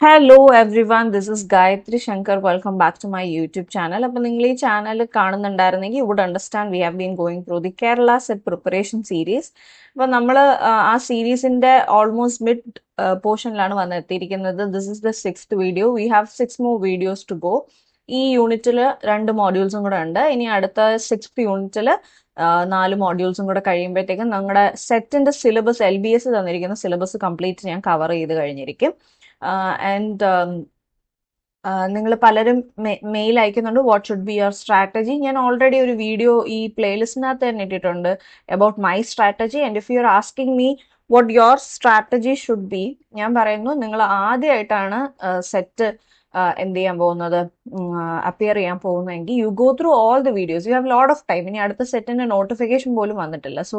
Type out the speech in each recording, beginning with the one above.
Hello everyone, this is Gayatri Shankar. Welcome back to my YouTube channel. അപ്പോൾ നിങ്ങൾ ഈ channel കാണുന്നുണ്ടായിരുന്നെങ്കിൽ you would understand we have been going through the Kerala set preparation series. അപ്പോൾ നമ്മൾ ആ സീരീസിന്റെ almost mid പോർഷനിലാണ് വന്നെത്തിയിരിക്കുന്നത്. This is the 6th video. We have 6 more videos to go. ഈ യൂണിറ്റിൽ 2 മോഡ്യൂൾസും കൂടെ ഉണ്ട്. ഇനി അടുത്ത 6th യൂണിറ്റിൽ 4 മോഡ്യൂൾസും കൂടെ കഴിയുമ്പോഴത്തേക്കും നമ്മുടെ സെറ്റിന്റെ സിലബസ് LBS തന്നിരിക്കുന്ന സിലബസ് കംപ്ലീറ്റ് ഞാൻ കവർ ചെയ്ത് കഴിഞ്ഞിരിക്കും. ആൻഡ് നിങ്ങൾ പലരും മെയിൽ അയക്കുന്നുണ്ട് what should be your strategy. ഞാൻ ഓൾറെഡി ഒരു വീഡിയോ ഈ പ്ലേലിസ്റ്റിനകത്ത് തന്നെ ഇട്ടിട്ടുണ്ട് about my strategy. And if you are asking me what your strategy should be, ഞാൻ പറയുന്നു നിങ്ങൾ ആദ്യമായിട്ടാണ് സെറ്റ് എന്ത് ചെയ്യാൻ പോകുന്നത്, അപ്പിയർ ചെയ്യാൻ പോകുന്നതെങ്കിൽ U go through all the videos. You have lot of time. ഇനി അടുത്ത സെറ്റിന്റെ നോട്ടിഫിക്കേഷൻ പോലും വന്നിട്ടില്ല. So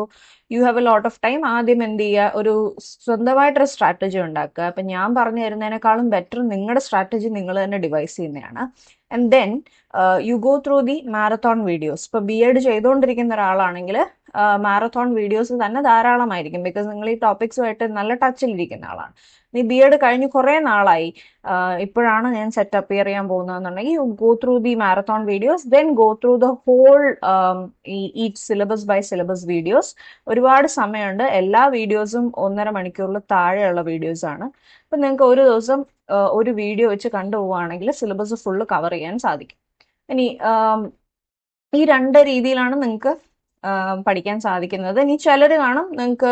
you have a lot of time. ആദ്യം എന്ത് ചെയ്യുക, ഒരു സ്വന്തമായിട്ടൊരു സ്ട്രാറ്റജി ഉണ്ടാക്കുക. അപ്പം ഞാൻ പറഞ്ഞു തരുന്നതിനേക്കാളും ബെറ്റർ നിങ്ങളുടെ സ്ട്രാറ്റജി നിങ്ങൾ തന്നെ ഡിവൈസ് ചെയ്യുന്നതാണ്. And then U go through the marathon videos. ഇപ്പൊ BEd ചെയ്തുകൊണ്ടിരിക്കുന്ന ഒരാളാണെങ്കിൽ മാരത്തോൺ വീഡിയോസ് തന്നെ ധാരാളമായിരിക്കും. ബിക്കോസ് നിങ്ങൾ ഈ ടോപ്പിക്സുമായിട്ട് നല്ല ടച്ചിലിരിക്കുന്ന ആളാണ്. നീ BEd കഴിഞ്ഞ് കുറേ നാളായി, ഇപ്പോഴാണ് ഞാൻ സെറ്റ് അപ്പിയർ ചെയ്യാൻ പോകുന്നതെന്നുണ്ടെങ്കിൽ you go through the marathon videos, then go through the whole ഈ സിലബസ് ബൈ സിലബസ് വീഡിയോസ്. ഒരുപാട് സമയമുണ്ട്. എല്ലാ വീഡിയോസും 1.5 മണിക്കൂറിൽ താഴെയുള്ള വീഡിയോസ് ആണ്. അപ്പൊ നിങ്ങൾക്ക് ഒരു ദിവസം ഒരു വീഡിയോ വെച്ച് കണ്ടുപോവുകയാണെങ്കിൽ സിലബസ് ഫുള്ള് കവർ ചെയ്യാൻ സാധിക്കും. ഇനി ഈ 2 രീതിയിലാണ് നിങ്ങൾക്ക് പഠിക്കാൻ സാധിക്കുന്നത്. ഇനി ചിലർ കാണും നിങ്ങൾക്ക്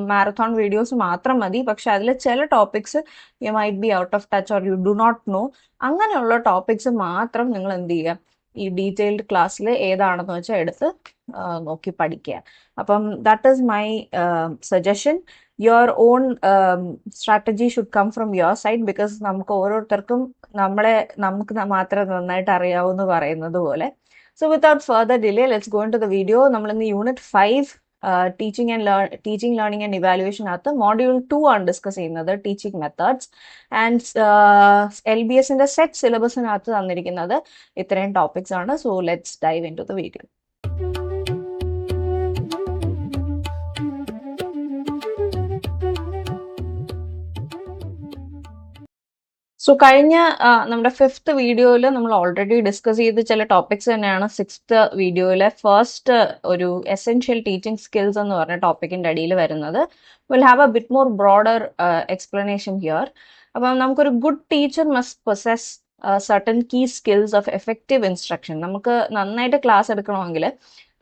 മാരത്തോൺ വീഡിയോസ് മാത്രം മതി, പക്ഷെ അതിൽ ചില topics you might be out of touch or you do not know. അങ്ങനെയുള്ള ടോപ്പിക്സ് മാത്രം നിങ്ങൾ എന്ത് ചെയ്യുക, ഈ ഡീറ്റെയിൽഡ് ക്ലാസ്സിൽ ഏതാണെന്ന് വെച്ചാൽ എടുത്ത് നോക്കി പഠിക്കുക. അപ്പം that is my suggestion. Your own strategy should come from your side. Because നമുക്ക് ഓരോരുത്തർക്കും നമുക്ക് മാത്രം നന്നായിട്ട് അറിയാവൂന്ന് പറയുന്നത് പോലെ. So without further delay, let's go into the video. നമ്മൾ ഇന്ന് unit 5 teaching learning and evaluation അകത്ത് മോഡ്യൂൾ 2 ആണ് ഡിസ്കസ് ചെയ്യുന്നത്, ടീച്ചിങ് മെത്തേഡ്സ്. ആൻഡ് LBSന്റെ സെറ്റ് സിലബസിനകത്ത് തന്നിരിക്കുന്നത് ഇത്രയും ടോപ്പിക്സ് ആണ്. So let's dive into the video. So കഴിഞ്ഞ നമ്മുടെ 5th വീഡിയോയിൽ നമ്മൾ ഓൾറെഡി ഡിസ്കസ് ചെയ്ത് ചില ടോപ്പിക്സ് തന്നെയാണ് 6th വീഡിയോയിലെ ഫസ്റ്റ് ഒരു എസെൻഷ്യൽ ടീച്ചിങ് സ്കിൽസ് എന്ന് പറഞ്ഞ ടോപ്പിക്കിന്റെ അടിയിൽ വരുന്നത്. Will have a bit more broader explanation here. അപ്പം നമുക്കൊരു good teacher must possess certain key skills of effective instruction. നമുക്ക് നന്നായിട്ട് ക്ലാസ് എടുക്കണമെങ്കിൽ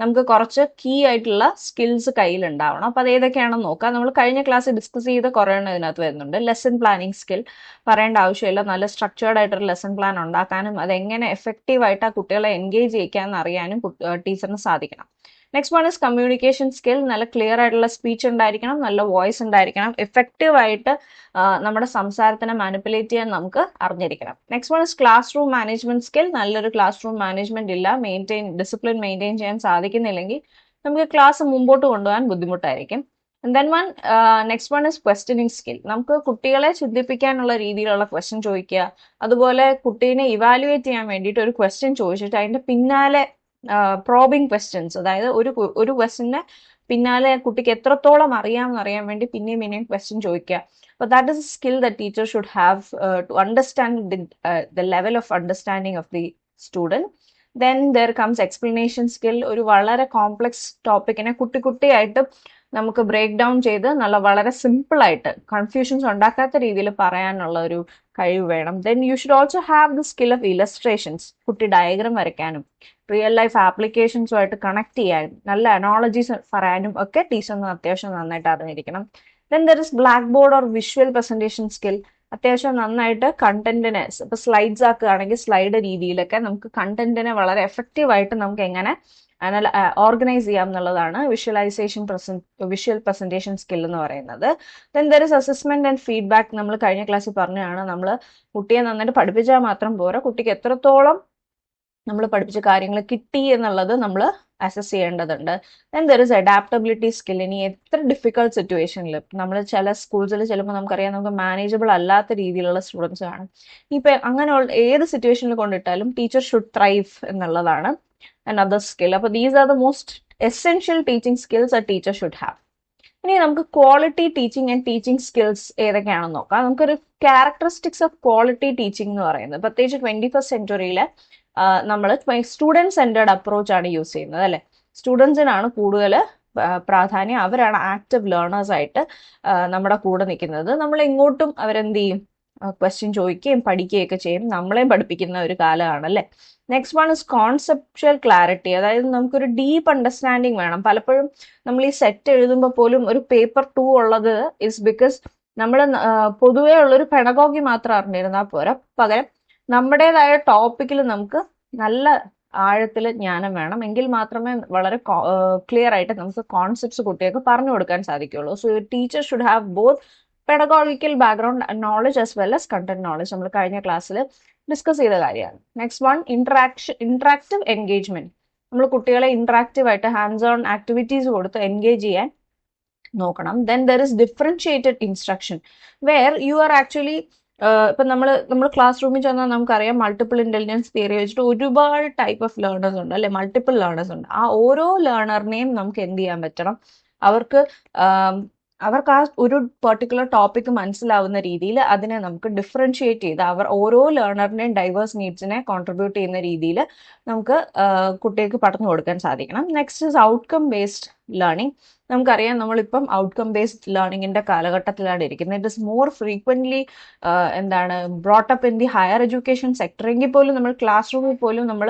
നമുക്ക് കുറച്ച് കീ ആയിട്ടുള്ള സ്കിൽസ് കയ്യിലുണ്ടാവണം. അപ്പോൾ അത് ഏതൊക്കെയാണെന്ന് നോക്കാം. നമ്മൾ കഴിഞ്ഞ ക്ലാസ് ഡിസ്കസ് ചെയ്ത കുറേ എണ്ണം ഇതിനകത്ത് വരുന്നുണ്ട്. ലെസൺ പ്ലാനിങ് സ്കിൽ പറയേണ്ട ആവശ്യമില്ല. നല്ല സ്ട്രക്ചേർഡ് ആയിട്ടൊരു ലെസൺ പ്ലാൻ ഉണ്ടാക്കാനും അതെങ്ങനെ എഫക്റ്റീവായിട്ട് ആ കുട്ടികളെ എൻഗേജ് ചെയ്യിക്കാമെന്ന് അറിയാനും ടീച്ചറിന് സാധിക്കണം. Next one is communication skill. നല്ല ക്ലിയർ ആയിട്ടുള്ള സ്പീച്ച് ഉണ്ടായിരിക്കണം, നല്ല വോയിസ് ഉണ്ടായിരിക്കണം, എഫക്റ്റീവായിട്ട് നമ്മുടെ സംസാരത്തിനെ മാനിപ്പുലേറ്റ് ചെയ്യാൻ നമുക്ക് അറിഞ്ഞിരിക്കണം. Next one is class room management skill. നല്ലൊരു ക്ലാസ് റൂം മാനേജ്മെന്റ് ഇല്ല, ഡിസിപ്ലിൻ മെയിൻറ്റെയിൻ ചെയ്യാൻ സാധിക്കുന്നില്ലെങ്കിൽ നമുക്ക് ക്ലാസ് മുമ്പോട്ട് കൊണ്ടുപോകാൻ ബുദ്ധിമുട്ടായിരിക്കും. Then next one is questioning skill. നമുക്ക് കുട്ടികളെ ചിന്തിപ്പിക്കാനുള്ള രീതിയിലുള്ള ക്വസ്റ്റ്യൻ ചോദിക്കുക, അതുപോലെ കുട്ടീനെ ഇവാലുവേറ്റ് ചെയ്യാൻ വേണ്ടിയിട്ട് ഒരു ക്വസ്റ്റ്യൻ ചോദിച്ചിട്ട് അതിന്റെ പിന്നാലെ പ്രോബിങ് ക്വസ്റ്റ്യൻസ്, അതായത് ഒരു ക്വസ്റ്റ്യനെ പിന്നാലെ കുട്ടിക്ക് എത്രത്തോളം അറിയാമെന്ന് അറിയാൻ വേണ്ടി പിന്നെയും ക്വസ്റ്റ്യൻ ചോദിക്കുക. അപ്പോൾ that is a skill the teacher should have to understand the level of understanding of the student. Then there comes explanation skill. ഒരു വളരെ കോംപ്ലക്സ് ടോപ്പിക്കിനെ കുട്ടിയായിട്ട് നമുക്ക് ബ്രേക്ക് ഡൗൺ ചെയ്ത് വളരെ സിമ്പിളായിട്ട് കൺഫ്യൂഷൻസ് ഉണ്ടാക്കാത്ത രീതിയിൽ പറയാനുള്ള ഒരു കഴിവ് വേണം. Then you should also have the skill of illustrations. കുട്ടി ഡയഗ്രാം വരയ്ക്കാനും റിയൽ ലൈഫ് ആപ്ലിക്കേഷൻസുമായിട്ട് കണക്ട് ചെയ്യാനും നല്ല അനോളജീസ് പറയാനും ഒക്കെ ടീച്ചറിന് അത്യാവശ്യം നന്നായിട്ട് അറിഞ്ഞിരിക്കണം. Then there is black board or visual presentation skill. അത്യാവശ്യം നന്നായിട്ട് കണ്ടന്റിനെ, ഇപ്പൊ സ്ലൈഡ്സ് ആക്കുകയാണെങ്കിൽ സ്ലൈഡ് രീതിയിലൊക്കെ നമുക്ക് കണ്ടന്റിനെ വളരെ എഫക്റ്റീവായിട്ട് നമുക്ക് എങ്ങനെ ഓർഗനൈസ് ചെയ്യാം എന്നുള്ളതാണ് വിഷ്വൽ പ്രസന്റേഷൻ സ്കിൽ എന്ന് പറയുന്നത്. Then there is assessment and feedback. നമ്മൾ കഴിഞ്ഞ ക്ലാസ്സിൽ പറഞ്ഞതാണ്, നമ്മൾ കുട്ടിയെ നന്നായിട്ട് പഠിപ്പിച്ചാൽ മാത്രം പോരാ, കുട്ടിക്ക് എത്രത്തോളം നമ്മൾ പഠിപ്പിച്ച കാര്യങ്ങൾ കിട്ടി എന്നുള്ളത് നമ്മൾ അസസ് ചെയ്യേണ്ടതുണ്ട്. Then there is adaptability skill. ഇനി എത്ര ഡിഫിക്കൽട്ട് സിറ്റുവേഷനിൽ നമ്മൾ ചില സ്കൂൾസിൽ ചിലപ്പോൾ നമുക്കറിയാം നമുക്ക് മാനേജബിൾ അല്ലാത്ത രീതിയിലുള്ള സ്റ്റുഡൻസ് ആണ്. ഇപ്പൊ അങ്ങനെയുള്ള ഏത് സിറ്റുവേഷനിൽ കൊണ്ടിട്ടാലും ടീച്ചർ ഷുഡ് ത്രൈവ് എന്നുള്ളതാണ് another skill. അപ്പോൾ these are the most essential teaching skills a teacher should have. ഇനി നമുക്ക് quality teaching and teaching skills ഏതൊക്കെയാണെന്ന് നോക്കാം. നമുക്കൊരു ക്യാരക്ടറിസ്റ്റിക്സ് ഓഫ് ക്വാളിറ്റി ടീച്ചിങ് എന്ന് പറയുന്നത്, പ്രത്യേകിച്ച് 21st സെഞ്ച്വറിയിൽ നമ്മൾ സ്റ്റുഡൻറ് സെൻറ്റേർഡ് അപ്രോച്ച് ആണ് യൂസ് ചെയ്യുന്നത് അല്ലേ. സ്റ്റുഡൻസിനാണ് കൂടുതൽ പ്രാധാന്യം, അവരാണ് ആക്റ്റീവ് ലേണേഴ്സ് ആയിട്ട് നമ്മുടെ കൂടെ നിൽക്കുന്നത്. നമ്മൾ ഇങ്ങോട്ടും അവരെന്ത് ചെയ്യും, ക്വസ്റ്റ്യൻ ചോദിക്കുകയും പഠിക്കുകയൊക്കെ ചെയ്യും, നമ്മളെയും പഠിപ്പിക്കുന്ന ഒരു കാലമാണല്ലേ. Next one is conceptual clarity, അതായത് നമുക്കൊരു ഡീപ്പ് അണ്ടർസ്റ്റാൻഡിങ് വേണം. പലപ്പോഴും നമ്മൾ ഈ സെറ്റ് എഴുതുമ്പോൾ പോലും ഒരു പേപ്പർ 2 ഉള്ളത് ഇസ് ബിക്കോസ് നമ്മൾ പൊതുവേ ഉള്ളൊരു പെഡഗോഗി മാത്രം അറിഞ്ഞിരുന്നാൽ പോരാ, പകരം നമ്മുടേതായ ടോപ്പിക്കിൽ നമുക്ക് നല്ല ആഴത്തിൽ ജ്ഞാനം വേണം, എങ്കിൽ മാത്രമേ വളരെ ക്ലിയർ ആയിട്ട് നമുക്ക് കോൺസെപ്റ്റ്സ് കുട്ടികൾക്ക് പറഞ്ഞു കൊടുക്കാൻ സാധിക്കുള്ളൂ. So teacher should have both pedagogical background knowledge as well as content knowledge. നമ്മൾ കഴിഞ്ഞ ക്ലാസ്സിൽ ഡിസ്കസ് ചെയ്ത കാര്യമാണ്. Next one interactive engagement. നമ്മൾ കുട്ടികളെ ഇന്ററാക്റ്റീവ് ആയിട്ട് ഹാൻഡ്സ് ഓൺ ആക്ടിവിറ്റീസ് കൊടുത്ത് എൻഗേജ് ചെയ്യാൻ നോക്കണം. Then there is differentiated instruction where you are actually ഇപ്പം നമ്മൾ ക്ലാസ് റൂമിൽ ചെന്നാൽ നമുക്കറിയാം മൾട്ടിപ്പിൾ ഇന്റലിജൻസ് തിയറി വെച്ചിട്ട് ഒരുപാട് ടൈപ്പ് ഓഫ് ലേണേഴ്സ് ഉണ്ട് അല്ലെ, മൾട്ടിപ്പിൾ ലേണേഴ്സ് ഉണ്ട്. ആ ഓരോ ലേണറിനെയും നമുക്ക് എന്ത് ചെയ്യാൻ പറ്റണം, അവർക്ക് ആ ഒരു പെർട്ടിക്കുലർ ടോപ്പിക് മനസ്സിലാവുന്ന രീതിയിൽ അതിനെ നമുക്ക് ഡിഫറൻഷിയേറ്റ് ചെയ്ത് ഓരോ ലേണറിനെയും ഡൈവേഴ്സ് നീഡ്സിനെ കോൺട്രിബ്യൂട്ട് ചെയ്യുന്ന രീതിയിൽ നമുക്ക് കുട്ടികൾക്ക് പഠനം കൊടുക്കാൻ സാധിക്കണം. Next is outcome based learning. നമുക്കറിയാം നമ്മളിപ്പം ഔട്ട്കം ബേസ്ഡ് ലേണിങ്ങിന്റെ കാലഘട്ടത്തിലാണ് ഇരിക്കുന്നത്. It is more frequently brought up in the higher education sector. എങ്കിൽ പോലും നമ്മൾ ക്ലാസ് റൂമിൽ പോലും നമ്മൾ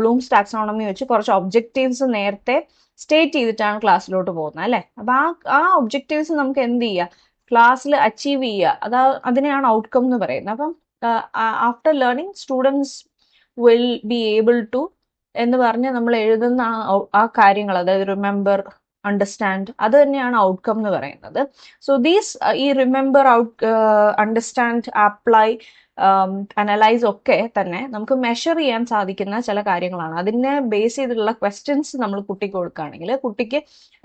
ബ്ലൂംസ് ടാക്സോണമി വെച്ച് കുറച്ച് ഒബ്ജക്റ്റീവ്സ് നേരത്തെ സ്റ്റേറ്റ് ചെയ്തിട്ടാണ് ക്ലാസ്സിലോട്ട് പോകുന്നത് അല്ലേ. അപ്പൊ ആ ഒബ്ജക്റ്റീവ്സ് നമുക്ക് എന്ത് ചെയ്യുക, ക്ലാസ്സിൽ അച്ചീവ് ചെയ്യുക, അതിനെയാണ് ഔട്ട്കം എന്ന് പറയുന്നത്. അപ്പം after learning students will be able to എന്ന് പറഞ്ഞ് നമ്മൾ എഴുതുന്ന ആ കാര്യങ്ങൾ, അതായത് റിമെമ്പർ, അണ്ടർസ്റ്റാൻഡ്, അത് തന്നെയാണ് ഔട്ട്കം എന്ന് പറയുന്നത്. സോ ഈ റിമെമ്പർ, അണ്ടർസ്റ്റാൻഡ്, അപ്ലൈ, അനലൈസ് ഒക്കെ തന്നെ നമുക്ക് മെഷർ ചെയ്യാൻ സാധിക്കുന്ന ചില കാര്യങ്ങളാണ്. അതിനെ ബേസ് ചെയ്തിട്ടുള്ള ക്വസ്റ്റ്യൻസ് നമ്മൾ കുട്ടിക്ക് കൊടുക്കുകയാണെങ്കിൽ കുട്ടിക്ക്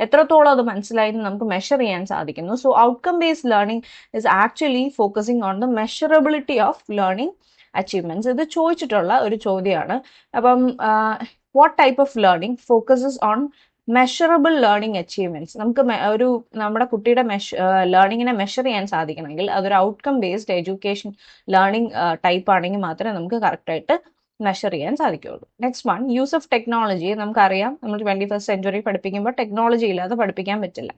എത്രത്തോളം അത് മനസ്സിലായി എന്ന് നമുക്ക് മെഷർ ചെയ്യാൻ സാധിക്കുന്നു. So outcome based learning is actually focusing on the measurability of learning achievements. ഇത് ചോദിച്ചിട്ടുള്ള ഒരു ചോദ്യമാണ്. അപ്പം what type of learning focuses on measurable learning achievements. നമുക്ക് നമ്മുടെ കുട്ടിയുടെ ലേണിങ്ങിനെ മെഷർ ചെയ്യാൻ സാധിക്കണമെങ്കിൽ അതൊരു outcome based education learning type ആണെങ്കിൽ മാത്രമേ നമുക്ക് കറക്റ്റായിട്ട് മെഷർ ചെയ്യാൻ സാധിക്കുകയുള്ളൂ. Next one use of technology. നമുക്കറിയാം നമ്മൾ 21st സെഞ്ച്വറി പഠിപ്പിക്കുമ്പോൾ ടെക്നോളജി ഇല്ലാതെ പഠിപ്പിക്കാൻ പറ്റില്ല.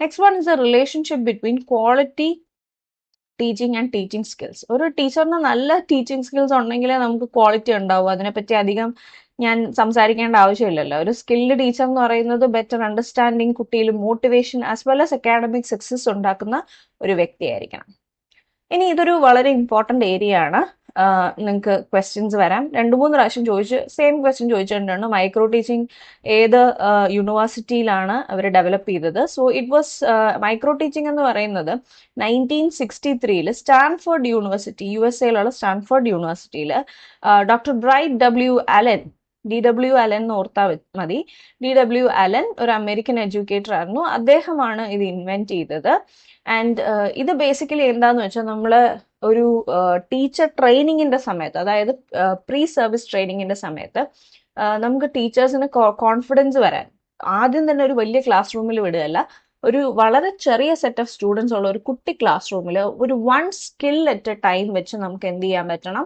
Next one is a relationship between quality teaching and teaching skills. ഒരു ടീച്ചറിന് നല്ല ടീച്ചിങ് സ്കിൽസ് ഉണ്ടെങ്കിലേ നമുക്ക് ക്വാളിറ്റി ഉണ്ടാവും. അതിനെപ്പറ്റി അധികം ഞാൻ സംസാരിക്കേണ്ട ആവശ്യമില്ലല്ലോ. ഒരു സ്കിൽഡ് ടീച്ചർ എന്ന് പറയുന്നത് ബെറ്റർ അണ്ടർസ്റ്റാൻഡിങ്, കുട്ടിയിൽ motivation as well as academic success ഉണ്ടാക്കുന്ന ഒരു വ്യക്തിയായിരിക്കണം. ഇനി ഇതൊരു വളരെ ഇമ്പോർട്ടൻ്റ് ഏരിയ ആണ്. നിങ്ങൾക്ക് ക്വസ്റ്റ്യൻസ് വരാം. 2-3 പ്രാവശ്യം സെയിം ക്വസ്റ്റ്യൻ ചോദിച്ചിട്ടുണ്ട്. മൈക്രോ ടീച്ചിങ് ഏത് യൂണിവേഴ്സിറ്റിയിലാണ് അവർ ഡെവലപ്പ് ചെയ്തത്? So it was micro teaching എന്ന് പറയുന്നത് 1963 സ്റ്റാൻഫോർഡ് യൂണിവേഴ്സിറ്റി, USA സ്റ്റാൻഫോർഡ് യൂണിവേഴ്സിറ്റിയിൽ doctor Bright W Allen, DW Allen എന്ന് ഓർത്താൽ മതി. DW അലൻ ഒരു അമേരിക്കൻ എഡ്യൂക്കേറ്റർ ആയിരുന്നു. അദ്ദേഹമാണ് ഇത് ഇൻവെന്റ് ചെയ്തത്. ആൻഡ് ഇത് ബേസിക്കലി എന്താന്ന് വെച്ചാൽ നമ്മൾ ഒരു ടീച്ചർ ട്രെയിനിങ്ങിന്റെ സമയത്ത്, അതായത് പ്രീ സർവീസ് ട്രെയിനിങ്ങിന്റെ സമയത്ത് നമുക്ക് ടീച്ചേഴ്സിന് കോൺഫിഡൻസ് വരാൻ ആദ്യം തന്നെ ഒരു വലിയ ക്ലാസ് റൂമിൽ വിടുകയല്ല, ഒരു വളരെ ചെറിയ സെറ്റ് ഓഫ് സ്റ്റുഡൻസ് ഉള്ള ഒരു കുട്ടി ക്ലാസ് റൂമിൽ ഒരു 1 സ്കിൽ അറ്റ് എ ടൈം വെച്ച് നമുക്ക് എന്ത് ചെയ്യാൻ പറ്റണം,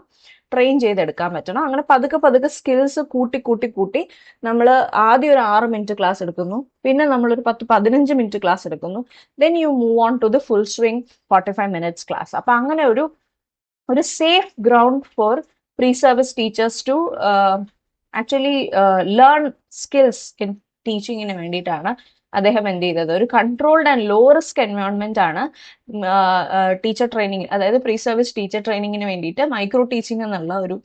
ട്രെയിൻ ചെയ്തെടുക്കാൻ പറ്റണം. അങ്ങനെ പതുക്കെ സ്കിൽസ് കൂട്ടി നമ്മൾ ആദ്യം ഒരു 6 മിനിറ്റ് ക്ലാസ് എടുക്കുന്നു, പിന്നെ നമ്മളൊരു 10-15 മിനിറ്റ് ക്ലാസ് എടുക്കുന്നു, then you move on to the full swing 45 minutes class. അപ്പൊ അങ്ങനെ ഒരു safe ground for pre service teachers to actually learn skills in ടീച്ചിങ്ങിന് വേണ്ടിയിട്ടാണ് അദ്ദേഹം എന്ത് ചെയ്തത്. ഒരു controlled and low risk environment ആണ് ടീച്ചർ ട്രെയിനിങ്, അതായത് പ്രീ സർവീസ് ടീച്ചർ ട്രെയിനിങ്ങിന് വേണ്ടിയിട്ട് മൈക്രോ ടീച്ചിങ് എന്നുള്ള ഒരു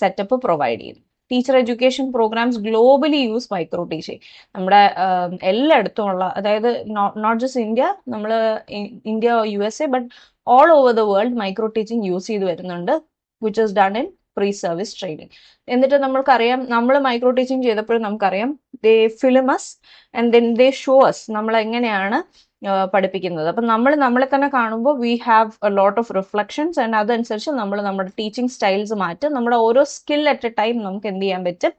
സെറ്റപ്പ് പ്രൊവൈഡ് ചെയ്യുന്നു. Teacher education programmes globally use micro teaching. നമ്മുടെ എല്ലായിടത്തും ഉള്ള, അതായത് നോട്ട് ജസ്റ്റ് ഇന്ത്യ, നമ്മൾ India USA but all over the world micro teaching use ചെയ്ത് വരുന്നുണ്ട്, which is done in pre service training. എന്നിട്ട് നമ്മൾക്കറിയാം, നമ്മൾ മൈക്രോ ടീച്ചിങ് ചെയ്തപ്പോഴും നമുക്കറിയാം, they film us and then they show us നമ്മൾ എങ്ങനെയാണ് പഠിപ്പിക്കുന്നത്. അപ്പം നമ്മളെ തന്നെ കാണുമ്പോൾ we have a lot of reflections and അതനുസരിച്ച് നമ്മൾ നമ്മുടെ ടീച്ചിങ് സ്റ്റൈൽസ് മാറ്റും. നമ്മുടെ ഓരോ സ്കിൽ അറ്റ് എ ടൈം നമുക്ക് എന്ത് ചെയ്യാൻ പറ്റും,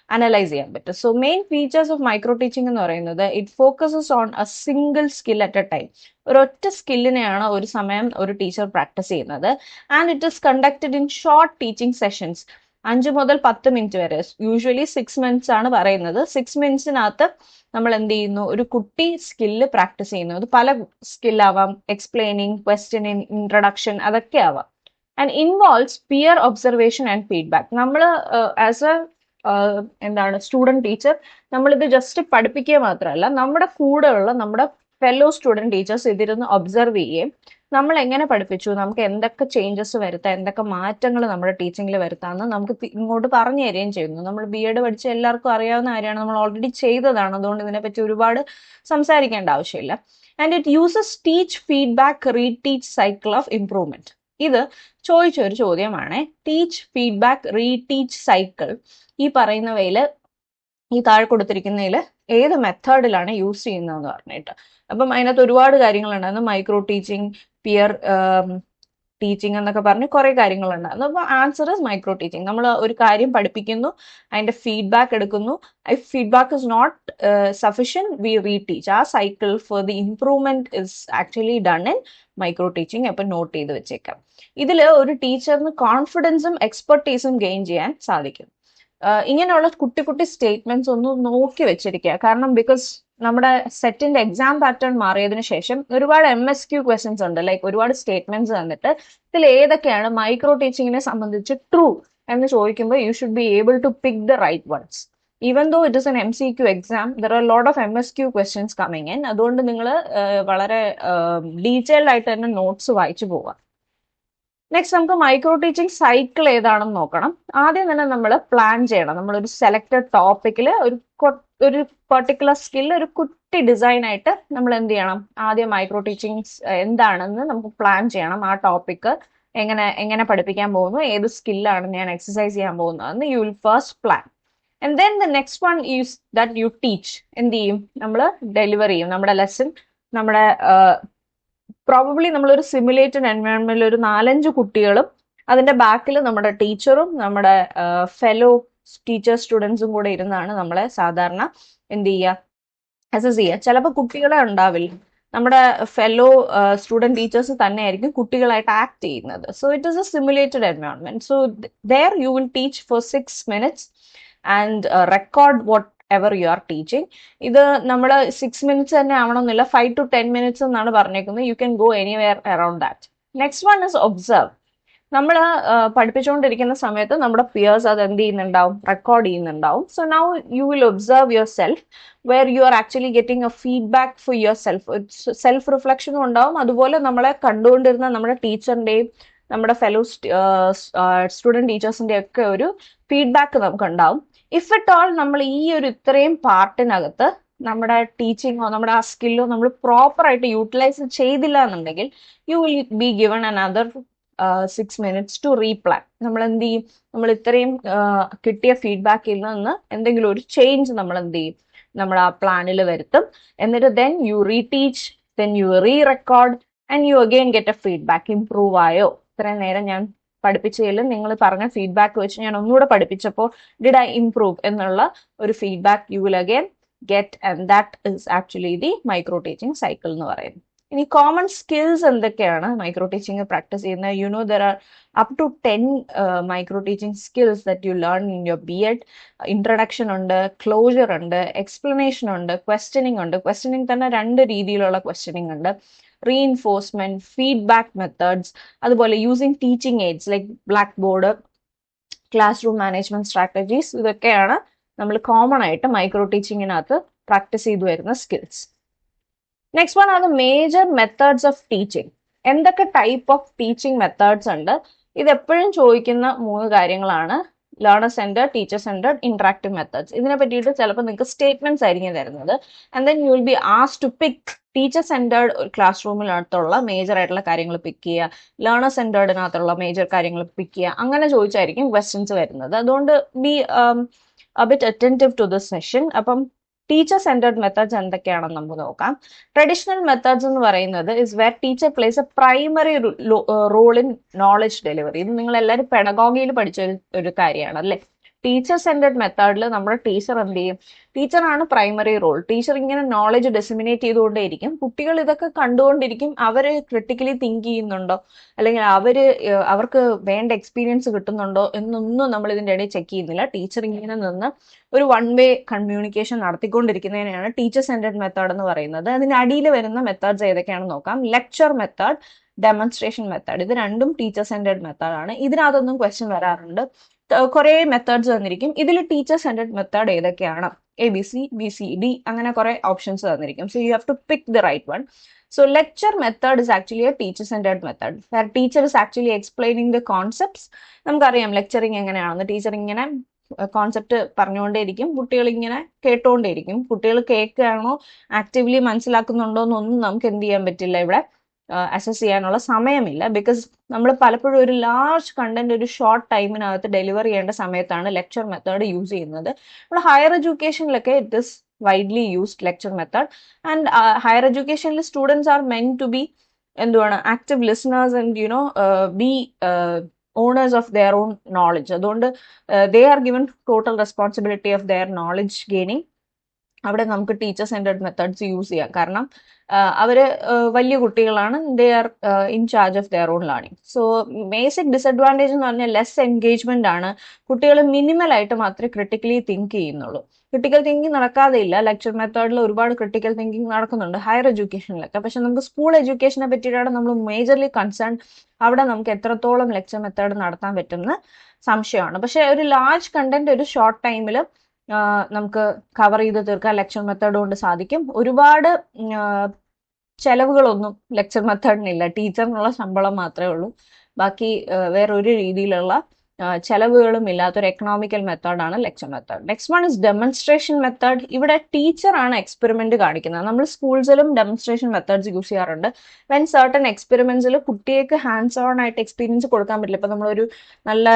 അനലൈസ് ചെയ്യാൻ പറ്റും. So main features of micro teaching എന്ന് പറയുന്നത് it focuses on A single skill at A time. ഒരൊറ്റ സ്കില്ലിനെയാണ് ഒരു സമയം ഒരു ടീച്ചർ പ്രാക്ടീസ് ചെയ്യുന്നത്. And it is conducted in short teaching sessions. 5 മുതൽ 10 മിനിറ്റ് വരെ, യൂഷ്വലി 6 മിനിറ്റ്സ് ആണ് പറയുന്നത്. 6 മിനിറ്റ്സിനകത്ത് നമ്മൾ എന്ത് ചെയ്യുന്നു, ഒരു കുട്ടി സ്കില്ല് പ്രാക്ടീസ് ചെയ്യുന്നു. അത് പല സ്കില്ലാവാം, എക്സ്പ്ലെയിനിങ്, ക്വസ്റ്റ്യനിങ്, ഇൻട്രഡക്ഷൻ, അതൊക്കെ ആവാം. And involves peer observation and feedback. നമ്മൾ ആസ് എ സ്റ്റുഡന്റ് ടീച്ചർ നമ്മളിത് ജസ്റ്റ് പഠിപ്പിക്കുക മാത്രമല്ല, നമ്മുടെ കൂടെയുള്ള നമ്മുടെ ഫെല്ലോ സ്റ്റുഡന്റ് ടീച്ചേഴ്സ് ഇതിരുന്ന് ഒബ്സർവ് ചെയ്യുകയും നമ്മൾ എങ്ങനെ പഠിപ്പിച്ചു, നമുക്ക് എന്തൊക്കെ ചേഞ്ചസ് വരുത്താം, എന്തൊക്കെ മാറ്റങ്ങൾ നമ്മുടെ ടീച്ചിങ്ങിൽ വരുത്താമെന്ന് നമുക്ക് ഇങ്ങോട്ട് പറഞ്ഞു തരികയും ചെയ്യുന്നു. നമ്മൾ BEd പഠിച്ച എല്ലാവർക്കും അറിയാവുന്ന കാര്യമാണ്, നമ്മൾ ഓൾറെഡി ചെയ്തതാണ്. അതുകൊണ്ട് ഇതിനെപ്പറ്റി ഒരുപാട് സംസാരിക്കേണ്ട ആവശ്യമില്ല. And it uses teach, feedback, reteach cycle of improvement. ഇത് ചോദിച്ച ഒരു ചോദ്യമാണ്. ടീച്ച്, ഫീഡ്ബാക്ക്, റീടീച്ച് സൈക്കിൾ ഈ പറയുന്നവയിൽ, ഈ താഴെ കൊടുത്തിരിക്കുന്നതിൽ ഏത് മെത്തേഡിലാണ് യൂസ് ചെയ്യുന്നതെന്ന് പറഞ്ഞിട്ട്. അപ്പം അതിനകത്ത് ഒരുപാട് കാര്യങ്ങളുണ്ടായിരുന്നു. മൈക്രോ ടീച്ചിങ്, പിയർ ടീച്ചിങ് എന്നൊക്കെ പറഞ്ഞ് കുറെ കാര്യങ്ങളുണ്ടായിരുന്നു. അപ്പോൾ ആൻസർ ഇസ് മൈക്രോ ടീച്ചിങ്. നമ്മൾ ഒരു കാര്യം പഠിപ്പിക്കുന്നു, അതിന്റെ ഫീഡ്ബാക്ക് എടുക്കുന്നു. If feedback is not sufficient, we reteach. ആ cycle for the improvement is actually done in micro teaching. അപ്പം നോട്ട് ചെയ്ത് വെച്ചേക്കാം. ഇതിൽ ഒരു ടീച്ചറിന് കോൺഫിഡൻസും എക്സ്പെർട്ടീസും ഗെയിൻ ചെയ്യാൻ സാധിക്കും. ഇങ്ങനെയുള്ള കുട്ടി കുട്ടി സ്റ്റേറ്റ്മെന്റ്സ് ഒന്ന് നോക്കി വെച്ചിരിക്കുക. കാരണം ബിക്കോസ് നമ്മുടെ സെറ്റിന്റെ എക്സാം പാറ്റേൺ മാറിയതിനു ശേഷം ഒരുപാട് MSQ ക്വസ്റ്റ്യൻസ് ഉണ്ട്. ലൈക്ക് ഒരുപാട് സ്റ്റേറ്റ്മെന്റ്സ് തന്നിട്ട് ഇതിൽ ഏതൊക്കെയാണ് മൈക്രോ ടീച്ചിങ്ങിനെ സംബന്ധിച്ച് ട്രൂ എന്ന് ചോദിക്കുമ്പോൾ you should be able to pick the right ones. Even though it is an MCQ exam, there are lot of MSQ questions coming in. അതുകൊണ്ട് നിങ്ങൾ വളരെ ഡീറ്റെയിൽഡ് ആയിട്ട് തന്നെ നോട്ട്സ് വായിച്ചു പോവുക. നെക്സ്റ്റ് നമുക്ക് മൈക്രോ ടീച്ചിങ് സൈക്കിൾ ഏതാണെന്ന് നോക്കണം. ആദ്യം തന്നെ നമ്മൾ പ്ലാൻ ചെയ്യണം. നമ്മളൊരു സെലക്ടഡ് ടോപ്പിക്കിൽ ഒരു പെർട്ടിക്കുലർ സ്കിൽ, ഒരു കുട്ടി ഡിസൈൻ ആയിട്ട് നമ്മൾ എന്ത് ചെയ്യണം, ആദ്യം മൈക്രോ ടീച്ചിങ് എന്താണെന്ന് നമുക്ക് പ്ലാൻ ചെയ്യണം. ആ ടോപ്പിക്ക് എങ്ങനെ പഠിപ്പിക്കാൻ പോകുന്നു, ഏത് സ്കില്ലാണ് ഞാൻ എക്സസൈസ് ചെയ്യാൻ പോകുന്നതെന്ന് you will first plan. And then the next one is that you teach. എന്ത് ചെയ്യും, നമ്മൾ ഡെലിവർ ചെയ്യും നമ്മുടെ ലെസൺ. നമ്മുടെ പ്രോബബ്ലി നമ്മളൊരു സിമുലേറ്റഡ് എൻവയോൺമെന്റിൽ ഒരു 4-5 കുട്ടികളും അതിന്റെ ബാക്കിൽ നമ്മുടെ ടീച്ചറും നമ്മുടെ ഫെലോ ടീച്ചർ സ്റ്റുഡൻസും കൂടെ ഇരുന്നാണ് നമ്മളെ സാധാരണ എന്ത് ചെയ്യുക, അസസ് ചെയ്യുക. ചിലപ്പോൾ കുട്ടികളെ ഉണ്ടാവില്ല, നമ്മുടെ ഫെലോ സ്റ്റുഡന്റ് ടീച്ചേഴ്സ് തന്നെ ആയിരിക്കും കുട്ടികളായിട്ട് ആക്ട് ചെയ്യുന്നത്. So it is a simulated environment. So there you will teach for 6 minutes and record whatever you are teaching. ഇത് നമ്മൾ 6 minutes തന്നെ ആവണമെന്നില്ല, 5 to 10 minutes എന്നാണ് പറഞ്ഞേക്കുന്നത്. You can go anywhere around that. Next one is observe. നമ്മൾ പഠിപ്പിച്ചുകൊണ്ടിരിക്കുന്ന സമയത്ത് നമ്മുടെ Pierce അത് എന്ത് ചെയ്യുന്നുണ്ടാവും, റെക്കോർഡ് ചെയ്യുന്നുണ്ടാവും. So now you will observe yourself where you are actually getting a feedback for yourself റിഫ്ലക്ഷനും ഉണ്ടാവും. അതുപോലെ നമ്മളെ കണ്ടുകൊണ്ടിരുന്ന നമ്മുടെ ടീച്ചറിന്റെയും നമ്മുടെ ഫെലോ സ്റ്റുഡന്റ് ടീച്ചേഴ്സിന്റെ ഒക്കെ ഒരു ഫീഡ്ബാക്ക് നമുക്ക് ഉണ്ടാവും. ഇഫ് ഇറ്റ് ഓൾ നമ്മൾ ഈ ഒരു ഇത്രയും പാർട്ടിനകത്ത് നമ്മുടെ ടീച്ചിങ്ങോ നമ്മുടെ ആ സ്കില്ലോ നമ്മൾ പ്രോപ്പറായിട്ട് യൂട്ടിലൈസ് ചെയ്തില്ല എന്നുണ്ടെങ്കിൽ you will be given another 6 minutes to replan. നമ്മൾ എന്ത് ചെയ്യും, നമ്മൾ ഇത്രയും കിട്ടിയ ഫീഡ്ബാക്കിൽ നിന്ന് എന്തെങ്കിലും ഒരു ചേഞ്ച് നമ്മൾ എന്ത് ചെയ്യും, നമ്മൾ ആ പ്ലാനിൽ വരുത്തും. എന്നിട്ട് then you reteach, then you record and you again get a feedback. Improve ആയോ, ഇത്രയും നേരം ഞാൻ പഠിപ്പിച്ചതിൽ നിങ്ങൾ പറഞ്ഞ ഫീഡ്ബാക്ക് വെച്ച് ഞാൻ ഒന്നുകൂടെ പഠിപ്പിച്ചപ്പോൾ ഡിഡ് ഐ ഇംപ്രൂവ് എന്നുള്ള ഒരു feedback you will again get. And that is actually the micro teaching cycle എന്ന് പറയുന്നത്. ഇനി കോമൺ സ്കിൽസ് എന്തൊക്കെയാണ് മൈക്രോ ടീച്ചിങ് പ്രാക്ടീസ് ചെയ്യുന്നത്? You know there are up to 10 micro teaching skills that you learn in your BEd. Introduction ഉണ്ട്, closure ഉണ്ട്, explanation ഉണ്ട്, questioning ഉണ്ട്. Questioning തന്നെ 2 രീതിയിലുള്ള ക്വസ്റ്റ്യനിങ് ഉണ്ട്. റീഇൻഫോഴ്സ്മെന്റ്, ഫീഡ്ബാക്ക് മെത്തേഡ്സ്, അതുപോലെ using teaching aids like black board, class room management strategies. ഇതൊക്കെയാണ് നമ്മൾ കോമൺ ആയിട്ട് മൈക്രോ ടീച്ചിങ്ങിനകത്ത് പ്രാക്ടീസ് ചെയ്തു വരുന്ന skills. Next one are the major methods of teaching. എന്തൊക്കെ ടൈപ്പ് ഓഫ് ടീച്ചിങ് മെത്തേഡ്സ് ഉണ്ട്? ഇത് എപ്പോഴും ചോദിക്കുന്ന 3 കാര്യങ്ങളാണ്. Learner centred, teacher centred, interactive methods. ഇതിനെ പറ്റിയിട്ട് ചിലപ്പോൾ നിങ്ങൾക്ക് സ്റ്റേറ്റ്മെന്റ്സ് ആയിരിക്കും തരുന്നത്. And then you will be asked to pick teacher centred class റൂമിനകത്തുള്ള മേജർ ആയിട്ടുള്ള കാര്യങ്ങൾ പിക്ക് ചെയ്യുക, ലേണർ സെന്റേർഡിനകത്തുള്ള മേജർ കാര്യങ്ങൾ പിക്ക് ചെയ്യുക. അങ്ങനെ ചോദിച്ചായിരിക്കും ക്വസ്റ്റ്യൻസ് വരുന്നത്. അതുകൊണ്ട് be bit attentive to this session. അപ്പം ടീച്ചർ സെന്റേർഡ് മെത്തേഡ്സ് എന്തൊക്കെയാണെന്ന് നമുക്ക് നോക്കാം. ട്രഡീഷണൽ മെത്തേഡ്സ് എന്ന് പറയുന്നത് is where teacher place a primary role in knowledge delivery. ഇത് നിങ്ങൾ എല്ലാവരും പെഡഗോഗിയിൽ പഠിച്ച ഒരു കാര്യമാണ് അല്ലേ. ടീച്ചർ സെന്റർഡ് മെത്തേഡിൽ നമ്മുടെ ടീച്ചർ എന്ത് ചെയ്യും? ടീച്ചറാണ് പ്രൈമറി റോൾ. ടീച്ചർ ഇങ്ങനെ നോളജ് ഡെസിമിനേറ്റ് ചെയ്തുകൊണ്ടേയിരിക്കും. കുട്ടികൾ ഇതൊക്കെ കണ്ടുകൊണ്ടിരിക്കും. അവര് ക്രിട്ടിക്കലി തിങ്ക് ചെയ്യുന്നുണ്ടോ, അല്ലെങ്കിൽ അവർക്ക് വേണ്ട എക്സ്പീരിയൻസ് കിട്ടുന്നുണ്ടോ എന്നൊന്നും നമ്മൾ ഇതിന്റെ ഇടയിൽ ചെക്ക് ചെയ്യുന്നില്ല. ടീച്ചർ ഇങ്ങനെ നിന്ന് ഒരു വൺ വേ കമ്മ്യൂണിക്കേഷൻ നടത്തിക്കൊണ്ടിരിക്കുന്നതിനെയാണ് ടീച്ചർ സെന്റർഡ് മെത്തേഡ് എന്ന് പറയുന്നത്. അതിന്റെ അടിയിൽ വരുന്ന മെത്തേഡ്സ് ഏതൊക്കെയാണെന്ന് നോക്കാം. ലെക്ചർ മെത്തേഡ്, ഡെമോൺസ്ട്രേഷൻ മെത്തേഡ്, ഇത് രണ്ടും ടീച്ചർ സെന്റർഡ് മെത്തേഡാണ്. ഇതിനകത്തൊന്നും ക്വസ്റ്റ്യൻ വരാറുണ്ട്. കുറെ മെത്തേഡ്സ് തന്നിരിക്കും. ഇതിൽ ടീച്ചർ സെന്റർഡ് മെത്തേഡ് ഏതൊക്കെയാണ്? ABC, BC, D, അങ്ങനെ കുറെ ഓപ്ഷൻസ് തന്നിരിക്കും. So you have to pick the right one. So lecture method is actually a teacher-centered method where teacher is actually explaining the concepts. നമുക്കറിയാം lecturing എങ്ങനെയാണെന്ന്. Teacher ഇങ്ങനെ concept പറഞ്ഞുകൊണ്ടേയിരിക്കും, കുട്ടികൾ ഇങ്ങനെ കേട്ടുകൊണ്ടേയിരിക്കും. കുട്ടികൾ കേൾക്കുകയാണോ ആക്റ്റീവ്ലി മനസ്സിലാക്കുന്നുണ്ടോ എന്നൊന്നും നമുക്ക് എന്ത് ചെയ്യാൻ പറ്റില്ല, ഇവിടെ അസസ് ചെയ്യാനുള്ള സമയമില്ല. ബിക്കോസ് നമ്മൾ പലപ്പോഴും ഒരു ലാർജ് കണ്ടന്റ് ഒരു ഷോർട്ട് ടൈമിനകത്ത് ഡെലിവർ ചെയ്യേണ്ട സമയത്താണ് ലെക്ചർ മെത്തേഡ് യൂസ് ചെയ്യുന്നത്. നമ്മൾ ഹയർ എഡ്യൂക്കേഷനിലൊക്കെ it is widely used lecture method, and higher educational students are meant to be എന്തുവാണ് active listeners and be owners of their own knowledge. അതുകൊണ്ട് they are given total responsibility of their knowledge gaining. അവിടെ നമുക്ക് teacher centred methods use ചെയ്യാം. കാരണം അവര് വലിയ കുട്ടികളാണ്. They are in charge of their own learning. So basic disadvantage എന്ന് പറഞ്ഞാൽ ലെസ് എൻഗേജ്മെന്റ് ആണ്. കുട്ടികൾ മിനിമൽ ആയിട്ട് മാത്രമേ ക്രിട്ടിക്കലി തിങ്ക് ചെയ്യുന്നുള്ളൂ. ക്രിട്ടിക്കൽ തിങ്കിങ് നടക്കാതെ ഇല്ല. ലെക്ചർ മെത്തേഡിൽ ഒരുപാട് ക്രിട്ടിക്കൽ തിങ്കിങ് നടക്കുന്നുണ്ട് ഹയർ എഡ്യൂക്കേഷനിലൊക്കെ. പക്ഷെ നമുക്ക് സ്കൂൾ എഡ്യൂക്കേഷനെ പറ്റിയിട്ടാണ് നമ്മൾ മേജർലി കൺസേൺ. അവിടെ നമുക്ക് എത്രത്തോളം ലെക്ചർ മെത്തേഡ് നടത്താൻ പറ്റുമെന്ന് സംശയമാണ്. പക്ഷെ ഒരു ലാർജ് കണ്ടന്റ് ഒരു ഷോർട്ട് ടൈമിൽ നമുക്ക് കവർ ചെയ്ത് തീർക്കാൻ ലെക്ചർ മെത്തേഡ് കൊണ്ട് സാധിക്കും. ഒരുപാട് ചെലവുകളൊന്നും ലെക്ചർ മെത്തേഡിനില്ല. ടീച്ചറിനുള്ള ശമ്പളം മാത്രമേ ഉള്ളൂ. ബാക്കി വേറൊരു രീതിയിലുള്ള ചെലവുകളും ഇല്ലാത്തൊരു എക്കണോമിക്കൽ മെത്തേഡാണ് lecture method. Next one is demonstration method. ഇവിടെ ടീച്ചറാണ് എക്സ്പെരിമെന്റ് കാണിക്കുന്നത്. നമ്മൾ സ്കൂൾസിലും ഡെമോൺസ്ട്രേഷൻ മെത്തേഡ്സ് യൂസ് ചെയ്യാറുണ്ട്. വെൻ സർട്ടൺ എക്സ്പെരിമെന്റ്സിൽ കുട്ടികൾക്ക് ഹാൻഡ്സ് ഓൺ ആയിട്ട് എക്സ്പീരിയൻസ് കൊടുക്കാൻ പറ്റില്ല. ഇപ്പൊ നമ്മളൊരു നല്ല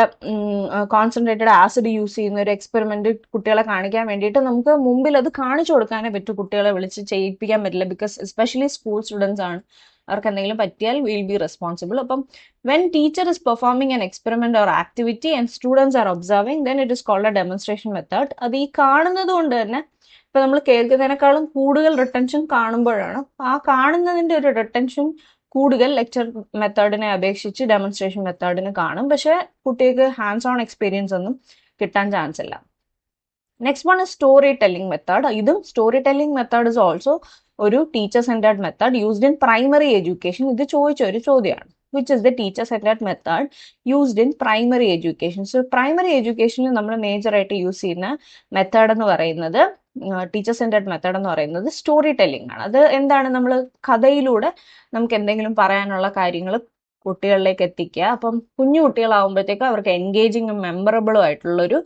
കോൺസെൻട്രേറ്റഡ് ആസിഡ് യൂസ് ചെയ്യുന്ന ഒരു എക്സ്പെരിമെന്റ് കുട്ടികളെ കാണിക്കാൻ വേണ്ടിയിട്ട് നമുക്ക് മുമ്പിൽ അത് കാണിച്ചു കൊടുക്കാനേ പറ്റൂ. കുട്ടികളെ വിളിച്ച് ചെയ്യിപ്പിക്കാൻ പറ്റില്ല. ബിക്കോസ് എസ്പെഷ്യലി സ്കൂൾ സ്റ്റുഡൻസ് ആണ്. അവർക്ക് എന്തെങ്കിലും പറ്റിയാൽ വിൽ ബി റെസ്പോൺസിബിൾ. അപ്പം when teacher is performing an experiment or activity and students are observing, then it is called a demonstration method. അത് ഈ കാണുന്നത് കൊണ്ട് തന്നെ ഇപ്പൊ നമ്മൾ കേൾക്കുന്നതിനേക്കാളും കൂടുതൽ റിട്ടൻഷൻ കാണുമ്പോഴാണ്. ആ കാണുന്നതിന്റെ ഒരു റിട്ടൻഷൻ കൂടുതൽ ലെക്ചർ മെത്തേഡിനെ അപേക്ഷിച്ച് ഡെമോൺസ്ട്രേഷൻ മെത്തേഡിന് കാണും. പക്ഷെ കുട്ടികൾക്ക് ഹാൻഡ്സ് ഓൺ എക്സ്പീരിയൻസ് ഒന്നും കിട്ടാൻ ചാൻസ് ഇല്ല. Next one is story telling method. ഇതും story telling method is also ഒരു teacher centred method used in primary education. ഇത് ചോദിച്ച ഒരു ചോദ്യമാണ്. Which is the teacher centred method used in primary education. So primary എഡ്യൂക്കേഷനിൽ നമ്മൾ മേജറായിട്ട് യൂസ് ചെയ്യുന്ന മെത്തേഡ് എന്ന് പറയുന്നത്, ടീച്ചർ സെന്റർഡ് മെത്തേഡ് എന്ന് പറയുന്നത് സ്റ്റോറി ടെല്ലിംഗ് ആണ്. അത് എന്താണ്? നമ്മൾ കഥയിലൂടെ നമുക്ക് എന്തെങ്കിലും പറയാനുള്ള കാര്യങ്ങൾ കുട്ടികളിലേക്ക് എത്തിക്കുക. അപ്പം കുഞ്ഞു കുട്ടികളാവുമ്പോഴത്തേക്കും അവർക്ക് എൻഗേജിങ്ങും മെമ്മറബിളും ആയിട്ടുള്ളൊരു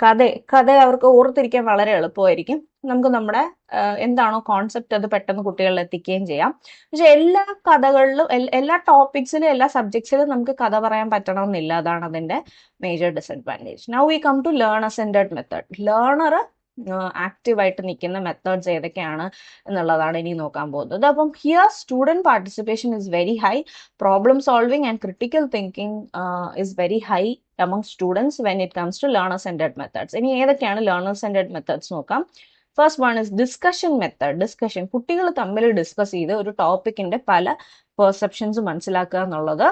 കഥ അവർക്ക് ഓർത്തിരിക്കാൻ വളരെ എളുപ്പമായിരിക്കും. നമുക്ക് നമ്മുടെ എന്താണോ കോൺസെപ്റ്റ് അത് പെട്ടെന്ന് കുട്ടികളിൽ എത്തിക്കുകയും ചെയ്യാം. പക്ഷെ എല്ലാ കഥകളിലും എല്ലാ ടോപ്പിക്സിലും എല്ലാ സബ്ജക്ട്സിലും നമുക്ക് കഥ പറയാൻ പറ്റണമെന്നില്ല. അതാണ് അതിന്റെ major disadvantage. Now we come to learner centred method. Learner ആക്റ്റീവായിട്ട് നിൽക്കുന്ന മെത്തേഡ്സ് ഏതൊക്കെയാണ് എന്നുള്ളതാണ് ഇനി നോക്കാൻ പോകുന്നത്. അപ്പം here student participation is very high. Problem solving and critical thinking is very high among students when it comes to learner centered methods. ഇനി ഏതൊക്കെയാണ് learner centered methods നോക്കാം. First one is discussion method. Discussion, കുട്ടികൾ തമ്മിൽ discuss ചെയ്ത് ഒരു ടോപ്പിക്കിന്റെ പല perceptions മനസ്സിലാക്കുക എന്നുള്ളത്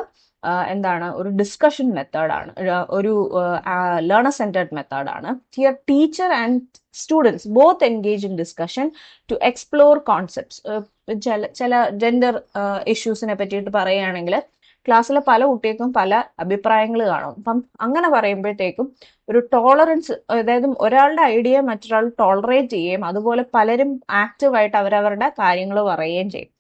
എന്താണ്? ഒരു ഡിസ്കഷൻ മെത്തേഡാണ്, ഒരു ലേണർ സെന്റർഡ് മെത്തേഡാണ്. Here teacher and students both engage in discussion to explore concepts. ചില ജെൻഡർ ഇഷ്യൂസിനെ പറ്റിയിട്ട് പറയുകയാണെങ്കിൽ ക്ലാസ്സിലെ പല കുട്ടികൾക്കും പല അഭിപ്രായങ്ങൾ കാണും. അപ്പം അങ്ങനെ പറയുമ്പോഴത്തേക്കും ഒരു ടോളറൻസ്, അതായത് ഒരാളുടെ ഐഡിയ മറ്റൊരാൾ ടോളറേറ്റ് ചെയ്യുകയും അതുപോലെ പലരും ആക്റ്റീവായിട്ട് അവരവരുടെ കാര്യങ്ങൾ പറയുകയും ചെയ്യും.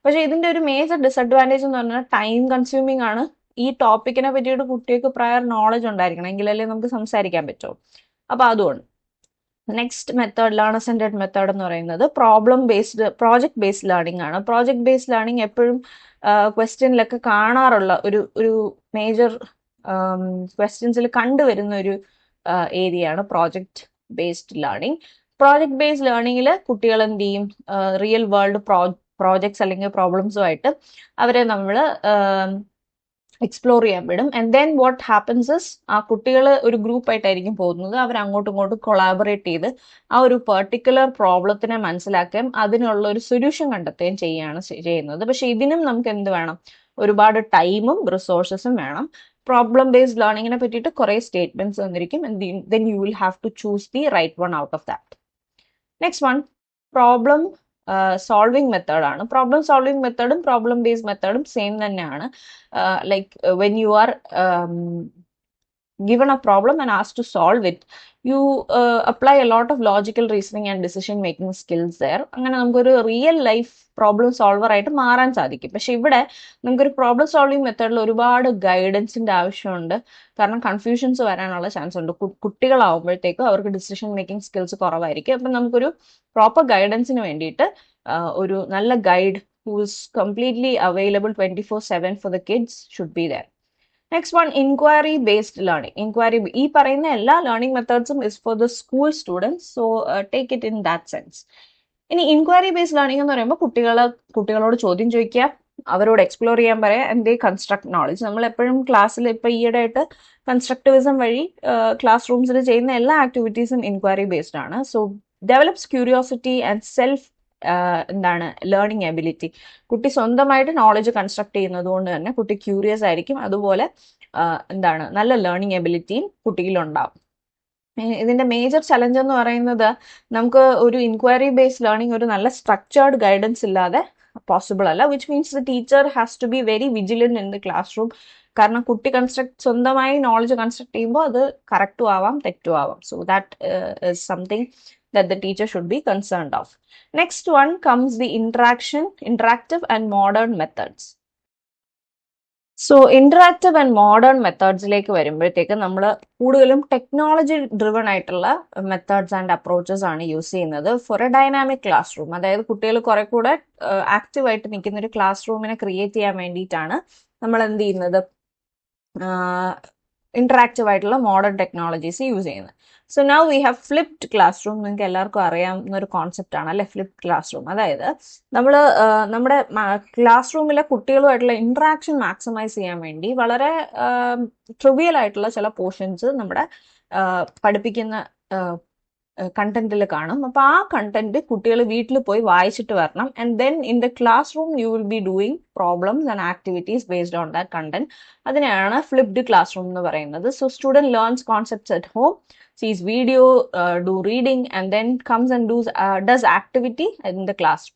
പക്ഷെ ഇതിന്റെ ഒരു മേജർ ഡിസഡ്വാൻറ്റേജ് എന്ന് പറഞ്ഞാൽ ടൈം കൺസ്യൂമിങ് ആണ്. ഈ ടോപ്പിക്കിനെ പറ്റിയിട്ട് കുട്ടികൾക്ക് പ്രയർ നോളജ് ഉണ്ടായിരിക്കണം, എങ്കിലല്ലേ നമുക്ക് സംസാരിക്കാൻ പറ്റുമോ. അപ്പൊ അതുകൊണ്ട് next method, learner centred method എന്ന് പറയുന്നത് പ്രോജക്ട് ബേസ്ഡ് ലേണിംഗ് ആണ്. പ്രോജക്ട് ബേസ്ഡ് ലേണിംഗ് എപ്പോഴും ക്വസ്റ്റ്യനിലൊക്കെ കാണാറുള്ള ഒരു മേജർ ക്വസ്റ്റ്യൻസിൽ കണ്ടുവരുന്ന ഒരു ഏരിയയാണ് project based learning. Project based ലേണിംഗിൽ കുട്ടികൾ എന്ത് ചെയ്യും? റിയൽ വേൾഡ് പ്രോജക്ട്സ് അല്ലെങ്കിൽ പ്രോബ്ലംസുമായിട്ട് അവരെ നമ്മൾ എക്സ്പ്ലോർ ചെയ്യാൻ വിടും. And then what happens is ആ കുട്ടികൾ ഒരു ഗ്രൂപ്പായിട്ടായിരിക്കും പോകുന്നത്. അവർ അങ്ങോട്ടും ഇങ്ങോട്ടും കൊളാബറേറ്റ് ചെയ്ത് ആ ഒരു പെർട്ടിക്കുലർ പ്രോബ്ലത്തിനെ മനസ്സിലാക്കുകയും അതിനുള്ള ഒരു സൊല്യൂഷൻ കണ്ടെത്തുകയും ചെയ്യുകയാണ് ചെയ്യുന്നത്. പക്ഷെ ഇതിനും നമുക്ക് എന്ത് വേണം? ഒരുപാട് ടൈമും റിസോഴ്സസും വേണം. പ്രോബ്ലം ബേസ്ഡ് ലേണിങ്ങിനെ പറ്റിയിട്ട് കുറേ സ്റ്റേറ്റ്മെന്റ്സ് തന്നിരിക്കും. Then you will have to choose the right one out of that. Next one problem solving മെത്തേഡാണ്. പ്രോബ്ലം സോൾവിങ് മെത്തേഡും പ്രോബ്ലം ബേസ്ഡ് മെത്തേഡും സെയിം തന്നെയാണ്. Like when you are given a problem and asked to solve it, you apply a lot of logical reasoning and decision making skills there. അങ്ങനെ നമുക്കൊരു real life problem solver ആയിട്ട് മാറാൻ സാധിക്കും. പക്ഷെ ഇവിടെ നമുക്കൊരു പ്രോബ്ലം സോൾവിങ് മെത്തേഡിൽ ഒരുപാട് ഗൈഡൻസിന്റെ ആവശ്യമുണ്ട്. കാരണം കൺഫ്യൂഷൻസ് വരാനുള്ള ചാൻസ് ഉണ്ട്. കുട്ടികളാവുമ്പോഴത്തേക്കും അവർക്ക് ഡിസിഷൻ മേക്കിംഗ് സ്കിൽസ് കുറവായിരിക്കും. അപ്പം നമുക്കൊരു പ്രോപ്പർ ഗൈഡൻസിന് വേണ്ടിയിട്ട് ഒരു നല്ല guide who's completely available 24/7 for the kids should be there. Next one inquiry based learning. ഈ പറയുന്ന എല്ലാ ലേണിംഗ് മെത്തേഡ്സും is for the school students. So take it in that sense. ഇനി ഇൻക്വയറി ബേസ്ഡ് ലേണിംഗ് എന്ന് പറയുമ്പോൾ കുട്ടികളോട് ചോദ്യം ചോദിക്കുക, അവരോട് എക്സ്പ്ലോർ ചെയ്യാൻ പറയാം, ആൻഡ് ദേ കൺസ്ട്രക്ട് നോളജ്. നമ്മൾ എപ്പോഴും ക്ലാസ്സിൽ ഇപ്പൊ ഈയിടെ ആയിട്ട് കൺസ്ട്രക്റ്റിവിസം വഴി ക്ലാസ് റൂംസിൽ ചെയ്യുന്ന എല്ലാ ആക്ടിവിറ്റീസും ഇൻക്വയറി ബേസ്ഡ് ആണ്. So develops curiosity and self learning ability. കുട്ടി സ്വന്തമായിട്ട് നോളജ് കൺസ്ട്രക്ട് ചെയ്യുന്നത് കൊണ്ട് തന്നെ കുട്ടി ക്യൂരിയസ് ആയിരിക്കും. അതുപോലെ നല്ല ലേണിംഗ് എബിലിറ്റിയും കുട്ടിയിലുണ്ടാവും. ഇതിന്റെ മേജർ ചലഞ്ച് എന്ന് പറയുന്നത് നമുക്ക് ഒരു ഇൻക്വയറി ബേസ്ഡ് ലേണിംഗ് ഒരു നല്ല സ്ട്രക്ചേർഡ് ഗൈഡൻസ് ഇല്ലാതെ പോസിബിൾ അല്ല. Which means the teacher has to be very vigilant in the classroom. കാരണം കുട്ടി സ്വന്തമായി നോളജ് കൺസ്ട്രക്ട് ചെയ്യുമ്പോൾ അത് കറക്റ്റും ആവാം തെറ്റും ആവാം. So that is something that the teacher should be concerned of. Next one comes the interactive and modern methods. So interactive and modern methodsലേക്ക് വരുമ്പോഴത്തേക്ക് നമ്മൾ കൂടുതലും ടെക്നോളജി ഡ്രിവൺ ആയിട്ടുള്ള മെത്തേഡ്സ് ആൻഡ് അപ്രോച്ചസ് ആണ് യൂസ് ചെയ്യുന്നത് for a dynamic classroom. അതായത് കുട്ടികൾ കുറെ കൂടെ ആക്റ്റീവായിട്ട് നിൽക്കുന്ന ഒരു ക്ലാസ് റൂമിനെ ക്രിയേറ്റ് ചെയ്യാൻ വേണ്ടിയിട്ടാണ് നമ്മൾ എന്ത് ചെയ്യുന്നത്, ഇന്ററാക്റ്റീവ് ആയിട്ടുള്ള മോഡേൺ ടെക്നോളജീസ് യൂസ് ചെയ്യുന്നത്. So now we have flipped class room. നിങ്ങൾക്ക് എല്ലാവർക്കും അറിയാവുന്ന ഒരു കോൺസെപ്റ്റ് ആണ് അല്ലെ, ഫ്ലിപ്ഡ് ക്ലാസ് റൂം. അതായത് നമ്മൾ നമ്മുടെ ക്ലാസ് റൂമിലെ കുട്ടികളുമായിട്ടുള്ള ഇന്ററാക്ഷൻ മാക്സിമൈസ് ചെയ്യാൻ വേണ്ടി വളരെ ട്രിവിയൽ ആയിട്ടുള്ള ചില പോർഷൻസ് നമ്മുടെ പഠിപ്പിക്കുന്ന കണ്ടന്റിൽ കാണും. അപ്പൊ ആ കണ്ടന്റ് കുട്ടികൾ വീട്ടിൽ പോയി വായിച്ചിട്ട് വരണം. And then in the class room U will be doing problems and activities based on that content. അതിനെയാണ് ഫ്ലിപ്ഡ് ക്ലാസ് റൂം എന്ന് പറയുന്നത്. So student learns concepts at home, sees video, do reading, and then comes and does activity in the classroom.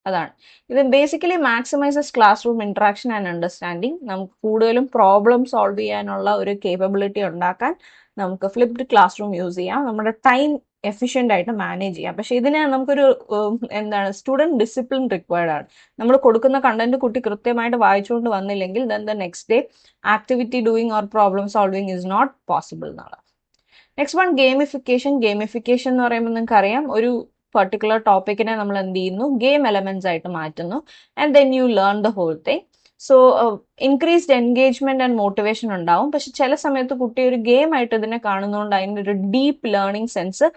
അതാണ് ഇത് basically maximises class room interaction and understanding. നമുക്ക് കൂടുതലും problem solve ചെയ്യാനുള്ള ഒരു capability ഉണ്ടാക്കാൻ നമുക്ക് ഫ്ലിപ്ഡ് ക്ലാസ് റൂം യൂസ് ചെയ്യാം. നമ്മുടെ ടൈം എഫിഷ്യൻ്റ് ആയിട്ട് മാനേജ് ചെയ്യാം. പക്ഷെ ഇതിന് നമുക്കൊരു സ്റ്റുഡൻറ് ഡിസിപ്ലിൻ റിക്വയർഡ് ആണ്. നമ്മൾ കൊടുക്കുന്ന കണ്ടന്റ് കുട്ടി കൃത്യമായിട്ട് വായിച്ചുകൊണ്ട് വന്നില്ലെങ്കിൽ then the next day activity doing or problem solving is not possible എന്നാണ്. Next one gamification. ഗെയിമിഫിക്കേഷൻ എന്ന് പറയുമ്പോൾ നിങ്ങൾക്ക് അറിയാം, ഒരു പെർട്ടിക്കുലർ ടോപ്പിക്കിനെ നമ്മൾ എന്ത് ചെയ്യുന്നു, ഗെയിം എലമെന്റ്സ് ആയിട്ട് മാറ്റുന്നു. And then you learn the whole thing. So increased engagement and motivation ഉണ്ടാവും. പക്ഷെ ചില സമയത്ത് കുട്ടി ഒരു ഗെയിം ആയിട്ട് ഇതിനെ കാണുന്നതുകൊണ്ട് അതിൻ്റെ ഒരു ഡീപ്പ് ലേണിംഗ് സെൻസ്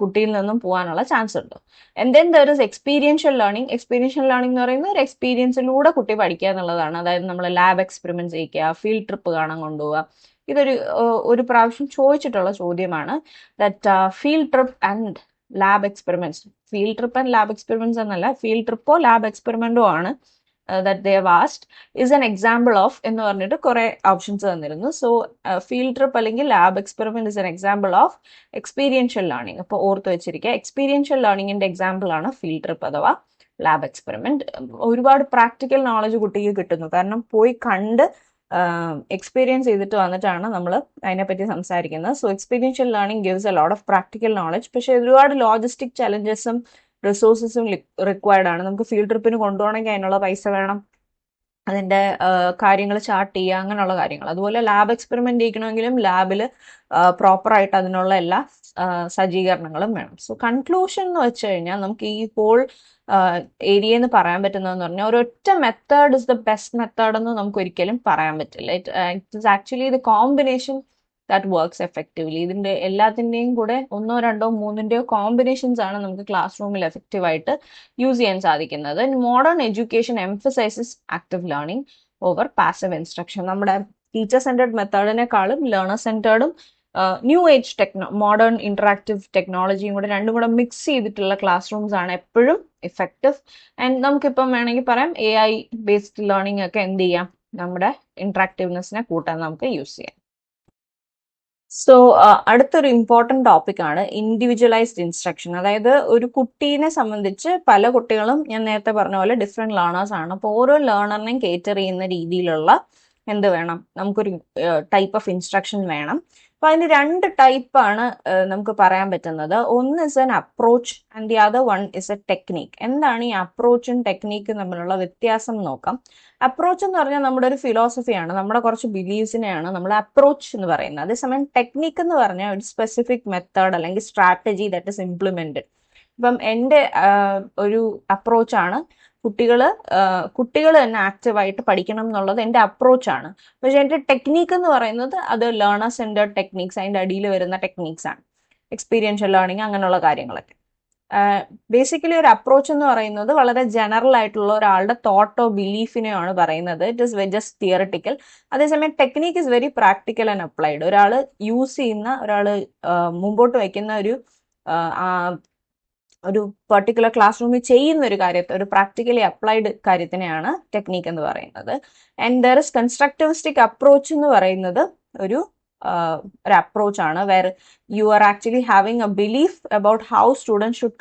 കുട്ടിയിൽ നിന്നും പോകാനുള്ള ചാൻസ് ഉണ്ട്. And then there is experiential learning. Experiential learning എന്ന് പറയുന്നത് ഒരു എക്സ്പീരിയൻസിലൂടെ കുട്ടി പഠിക്കുക എന്നുള്ളതാണ്. അതായത് നമ്മൾ ലാബ് എക്സ്പെരിമെന്റ് ചെയ്യിക്കുക, ഫീൽഡ് ട്രിപ്പ് കാണാൻ കൊണ്ടുപോവുക. ഇതൊരു പ്രാവശ്യം ചോദിച്ചിട്ടുള്ള ചോദ്യമാണ്. That field trip and lab experiments, field trip and lab experiments എന്നല്ല, ഫീൽഡ് ട്രിപ്പോ ലാബ് എക്സ്പെരിമെന്റോ ആണ് that they have asked is an example of എന്ന് പറഞ്ഞിട്ട് കുറെ ഓപ്ഷൻസ് തന്നിരുന്നു. സോ ഫീൽഡ് ട്രിപ്പ് അല്ലെങ്കിൽ lab experiment is an example of experiential learning. അപ്പോൾ ഓർത്ത് വെച്ചിരിക്കുക, എക്സ്പീരിയൻഷ്യൽ ലേണിംഗിന്റെ എക്സാമ്പിൾ ആണ് ഫീൽഡ് ട്രിപ്പ് അഥവാ ലാബ് എക്സ്പെരിമെന്റ്. ഒരുപാട് പ്രാക്ടിക്കൽ നോളജ് കുട്ടിക്ക് കിട്ടുന്നു. കാരണം പോയി കണ്ട് എക്സ്പീരിയൻസ് ചെയ്തിട്ട് വന്നിട്ടാണ് നമ്മൾ അതിനെപ്പറ്റി സംസാരിക്കുന്നത്. So experiential learning gives A lot of practical knowledge. പക്ഷേ ഒരുപാട് ലോജിസ്റ്റിക് ചലഞ്ചസും റിസോഴ്സസും റിക്വയർഡ് ആണ്. നമുക്ക് ഫീൽഡ് ട്രിപ്പിന് കൊണ്ടുപോകണമെങ്കിൽ അതിനുള്ള പൈസ വേണം, അതിൻ്റെ കാര്യങ്ങൾ ചാർട്ട് ചെയ്യുക, അങ്ങനെയുള്ള കാര്യങ്ങൾ. അതുപോലെ ലാബ് എക്സ്പെരിമെന്റ് ചെയ്യണമെങ്കിലും ലാബിൽ പ്രോപ്പറായിട്ട് അതിനുള്ള എല്ലാ സജ്ജീകരണങ്ങളും വേണം. സോ കൺക്ലൂഷൻ എന്ന് വെച്ച് കഴിഞ്ഞാൽ നമുക്ക് ഈ ഹോൾ ഏരിയ എന്ന് പറയാൻ പറ്റുന്നതെന്ന് പറഞ്ഞാൽ ഒരൊറ്റ method is the best method എന്ന് നമുക്ക് ഒരിക്കലും പറയാൻ പറ്റില്ല. It is actually the combination that works effectively. ഇതിന്റെ എല്ലാത്തിൻ്റെയും കൂടെ 1, 2, 3 കോമ്പിനേഷൻസ് ആണ് നമുക്ക് ക്ലാസ് റൂമിൽ എഫക്റ്റീവായിട്ട് യൂസ് ചെയ്യാൻ സാധിക്കുന്നത്. Modern education emphasises active learning. Over passive instruction. നമ്മുടെ ടീച്ചർ സെന്റേർഡ് മെത്തേഡിനെക്കാളും ലേണർ സെന്റേർഡും ന്യൂ ഏജ് മോഡേൺ ഇന്ററാക്റ്റീവ് ടെക്നോളജിയും കൂടെ രണ്ടും കൂടെ മിക്സ് ചെയ്തിട്ടുള്ള ക്ലാസ് റൂംസ് ആണ് എപ്പോഴും ഇഫക്റ്റീവ്. ആൻഡ് നമുക്കിപ്പം വേണമെങ്കിൽ പറയാം AI ബേസ്ഡ് ലേണിംഗ് ഒക്കെ എന്ത് ചെയ്യാം, നമ്മുടെ ഇന്ററാക്റ്റീവ്നെസ്സിനെ കൂട്ടാൻ നമുക്ക് യൂസ് ചെയ്യാം. സോ അടുത്തൊരു ഇമ്പോർട്ടൻറ്റ് ടോപ്പിക് ആണ് ഇൻഡിവിജ്വലൈസ്ഡ് ഇൻസ്ട്രക്ഷൻ. അതായത് ഒരു കുട്ടീനെ സംബന്ധിച്ച് പല കുട്ടികളും ഞാൻ നേരത്തെ പറഞ്ഞ പോലെ ഡിഫറെൻറ്റ് ലേണേഴ്സ് ആണ്. അപ്പോൾ ഓരോ ലേണറിനെയും കേറ്റർ ചെയ്യുന്ന രീതിയിലുള്ള എന്ത് വേണം, നമുക്കൊരു ടൈപ്പ് ഓഫ് ഇൻസ്ട്രക്ഷൻ വേണം. അപ്പൊ അതിന് രണ്ട് ടൈപ്പാണ് നമുക്ക് പറയാൻ പറ്റുന്നത്. ഒന്ന് is an approach and the other one is A technique. എന്താണ് ഈ അപ്രോച്ചും ടെക്നീക്കും തമ്മിലുള്ള വ്യത്യാസം നോക്കാം. അപ്രോച്ച് എന്ന് പറഞ്ഞാൽ നമ്മുടെ ഒരു ഫിലോസഫിയാണ്, നമ്മുടെ കുറച്ച് ബിലീവ്സിനെയാണ് നമ്മൾ അപ്രോച്ച് എന്ന് പറയുന്നത്. അതേസമയം ടെക്നിക്ക് എന്ന് പറഞ്ഞാൽ ഒരു സ്പെസിഫിക് മെത്തേഡ് അല്ലെങ്കിൽ സ്ട്രാറ്റജി ദാറ്റ് ഇസ് ഇംപ്ലിമെന്റഡ്. ഇപ്പം എൻ്റെ ഒരു അപ്രോച്ചാണ് കുട്ടികൾ തന്നെ ആക്റ്റീവായിട്ട് പഠിക്കണം എന്നുള്ളത് എൻ്റെ അപ്രോച്ചാണ്. പക്ഷെ എൻ്റെ ടെക്നീക്ക് എന്ന് പറയുന്നത് അത് ലേണർ സെന്റേർഡ് ടെക്നിക്സ്, അതിൻ്റെ അടിയിൽ വരുന്ന ടെക്നിക്സ് ആണ്, എക്സ്പീരിയൻഷ്യൽ ലേണിംഗ് അങ്ങനെയുള്ള കാര്യങ്ങളൊക്കെ. ബേസിക്കലി ഒരു അപ്രോച്ച് എന്ന് പറയുന്നത് വളരെ ജനറൽ ആയിട്ടുള്ള ഒരാളുടെ തോട്ടോ ബിലീഫിനെയോ ആണ് പറയുന്നത്. It is just theoretical. അതേസമയം technique is very practical and applied. ഒരാൾ യൂസ് ചെയ്യുന്ന, ഒരാൾ മുമ്പോട്ട് വയ്ക്കുന്ന ഒരു പെർട്ടിക്കുലർ ക്ലാസ് റൂമിൽ ചെയ്യുന്ന ഒരു കാര്യത്തെ, ഒരു പ്രാക്ടിക്കലി അപ്ലൈഡ് കാര്യത്തിനെയാണ് ടെക്നിക്ക് എന്ന് പറയുന്നത്. And there is constructivistic approach എന്ന് പറയുന്നത് ഒരു അപ്രോച്ച് ആണ് where you are actually having a belief about how student should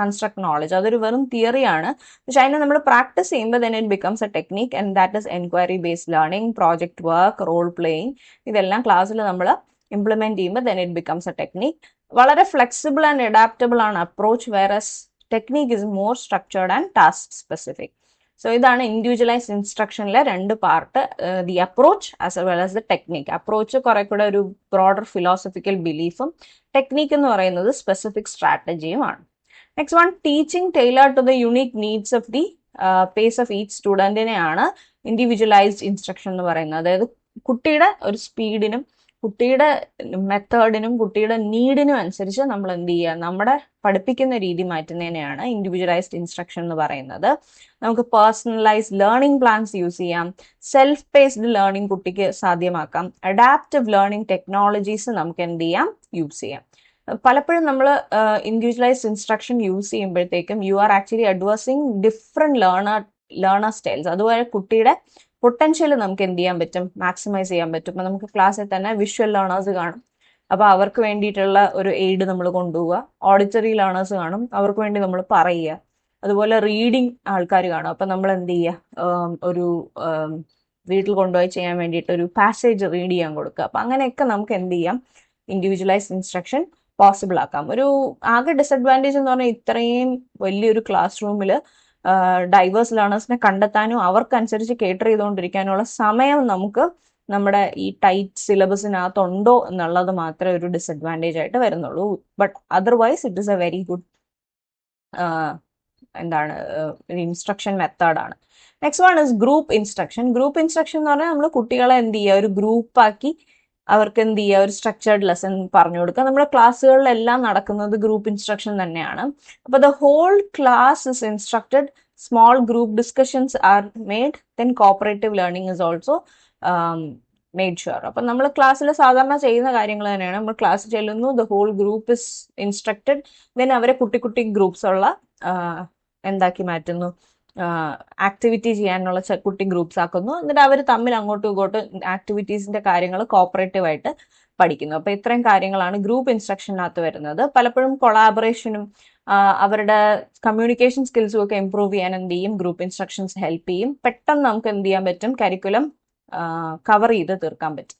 construct knowledge. അതൊരു വെറും തിയറിയാണ്, പക്ഷെ അതിനെ നമ്മൾ പ്രാക്ടീസ് ചെയ്യുമ്പോൾ then it becomes a technique and that is enquiry based learning, project work, role playing. ഇതെല്ലാം ക്ലാസ്സിൽ നമ്മൾ ഇംപ്ലിമെന്റ് ചെയ്യുമ്പോൾ then it becomes a technique. വളരെ ഫ്ലെക്സിബിൾ ആൻഡ് അഡാപ്റ്റബിൾ ആണ് approach, versus technique is more structured and task specific. So ഇതാണ് individualised ഇൻസ്ട്രക്ഷനിലെ രണ്ട് part, the approach as well as the technique. Approach കുറെ കൂടെ ഒരു ബ്രോഡർ ഫിലോസഫിക്കൽ ബിലീഫും ടെക്നിക് എന്ന് പറയുന്നത് സ്പെസിഫിക് സ്ട്രാറ്റജിയുമാണ്. Next one, teaching tailored to the unique needs of the pace of each സ്റ്റുഡൻറ്റിനെയാണ് ഇൻഡിവിജ്വലൈസ്ഡ് ഇൻസ്ട്രക്ഷൻ എന്ന് പറയുന്നത്. അതായത് കുട്ടിയുടെ ഒരു സ്പീഡിനും കുട്ടിയുടെ മെത്തേഡിനും കുട്ടിയുടെ നീഡിനും അനുസരിച്ച് നമ്മൾ എന്ത് ചെയ്യുക, നമ്മുടെ പഠിപ്പിക്കുന്ന രീതി മാറ്റുന്നതിനെയാണ് ഇൻഡിവിജ്വലൈസ്ഡ് ഇൻസ്ട്രക്ഷൻ എന്ന് പറയുന്നത്. നമുക്ക് പേഴ്സണലൈസ്ഡ് ലേണിംഗ് പ്ലാൻസ് യൂസ് ചെയ്യാം, സെൽഫ് പേസ്ഡ് ലേണിംഗ് കുട്ടിക്ക് സാധ്യമാക്കാം, അഡാപ്റ്റീവ് ലേണിംഗ് ടെക്നോളജീസ് നമുക്ക് എന്ത് ചെയ്യാം, യൂസ് ചെയ്യാം. പലപ്പോഴും നമ്മൾ ഇൻഡിവിജ്വലൈസ്ഡ് ഇൻസ്ട്രക്ഷൻ യൂസ് ചെയ്യുമ്പോഴത്തേക്കും U are actually advising different learner styles. അതുപോലെ കുട്ടിയുടെ പൊട്ടൻഷ്യൽ നമുക്ക് എന്ത് ചെയ്യാൻ പറ്റും, മാക്സിമൈസ് ചെയ്യാൻ പറ്റും. അപ്പം നമുക്ക് ക്ലാസ്സിൽ തന്നെ വിഷ്വൽ ലേണേഴ്സ് കാണും, അപ്പോൾ അവർക്ക് വേണ്ടിയിട്ടുള്ള ഒരു എയ്ഡ് നമ്മൾ കൊണ്ടുപോവുക. ഓഡിറ്ററി ലേണേഴ്സ് കാണും, അവർക്ക് വേണ്ടി നമ്മൾ പറയുക. അതുപോലെ റീഡിങ് ആൾക്കാർ കാണും, അപ്പം നമ്മൾ എന്ത് ചെയ്യുക, ഒരു വീട്ടിൽ കൊണ്ടുപോയി ചെയ്യാൻ വേണ്ടിയിട്ട് ഒരു പാസേജ് റീഡ് ചെയ്യാൻ കൊടുക്കുക. അപ്പം അങ്ങനെയൊക്കെ നമുക്ക് എന്ത് ചെയ്യാം, ഇൻഡിവിജ്വലൈസ്ഡ് ഇൻസ്ട്രക്ഷൻ പോസിബിൾ ആക്കാം. ഒരു ആകെ ഡിസഡ്വാൻറ്റേജ് എന്ന് പറഞ്ഞാൽ ഇത്രയും വലിയൊരു ക്ലാസ് റൂമിൽ ഡൈവേഴ്സ് ലേണേഴ്സിനെ കണ്ടെത്താനും അവർക്കനുസരിച്ച് കേറ്റർ ചെയ്തുകൊണ്ടിരിക്കാനുള്ള സമയം നമുക്ക് നമ്മുടെ ഈ ടൈറ്റ് സിലബസിനകത്തുണ്ടോ എന്നുള്ളത് മാത്രമേ ഒരു ഡിസഡ്വാൻറ്റേജ് ആയിട്ട് വരുന്നുള്ളൂ. But otherwise it is a very good instruction മെത്തേഡാണ്. Next one is group instruction. Group instruction എന്ന് പറഞ്ഞാൽ നമ്മൾ കുട്ടികളെ എന്ത് ചെയ്യുക, ഒരു ഗ്രൂപ്പാക്കി അവർക്ക് എന്ത് ചെയ്യുക, ഒരു സ്ട്രക്ചേർഡ് ലെസൺ പറഞ്ഞു കൊടുക്കുക. നമ്മുടെ ക്ലാസ്സുകളിലെല്ലാം നടക്കുന്നത് ഗ്രൂപ്പ് ഇൻസ്ട്രക്ഷൻ തന്നെയാണ്. അപ്പോൾ the whole class is instructed, small group discussions are made, then cooperative learning is also made sure. അപ്പം നമ്മൾ ക്ലാസ്സിൽ സാധാരണ ചെയ്യുന്ന കാര്യങ്ങൾ തന്നെയാണ്. നമ്മൾ ക്ലാസ് ചെല്ലുന്നു, the whole group is instructed, then അവരെ കുട്ടി കുട്ടി ഗ്രൂപ്പ്സ് ഉള്ള എന്താക്കി മാറ്റുന്നു, ആക്ടിവിറ്റി ചെയ്യാനുള്ള കുട്ടി ഗ്രൂപ്പ്സ് ആക്കുന്നു. എന്നിട്ട് അവർ തമ്മിൽ അങ്ങോട്ടും ഇങ്ങോട്ടും ആക്ടിവിറ്റീസിന്റെ കാര്യങ്ങൾ കോപ്പറേറ്റീവ് ആയിട്ട് പഠിക്കുന്നു. അപ്പൊ ഇത്രയും കാര്യങ്ങളാണ് ഗ്രൂപ്പ് ഇൻസ്ട്രക്ഷനകത്ത് വരുന്നത്. പലപ്പോഴും കൊളാബറേഷനും അവരുടെ കമ്മ്യൂണിക്കേഷൻ സ്കിൽസും ഒക്കെ ഇമ്പ്രൂവ് ചെയ്യാൻ എന്ത് ചെയ്യും, ഗ്രൂപ്പ് ഇൻസ്ട്രക്ഷൻസ് ഹെൽപ്പ് ചെയ്യും. പെട്ടെന്ന് നമുക്ക് എന്ത് ചെയ്യാൻ പറ്റും, കരിക്കുലം കവർ ചെയ്ത് തീർക്കാൻ പറ്റും.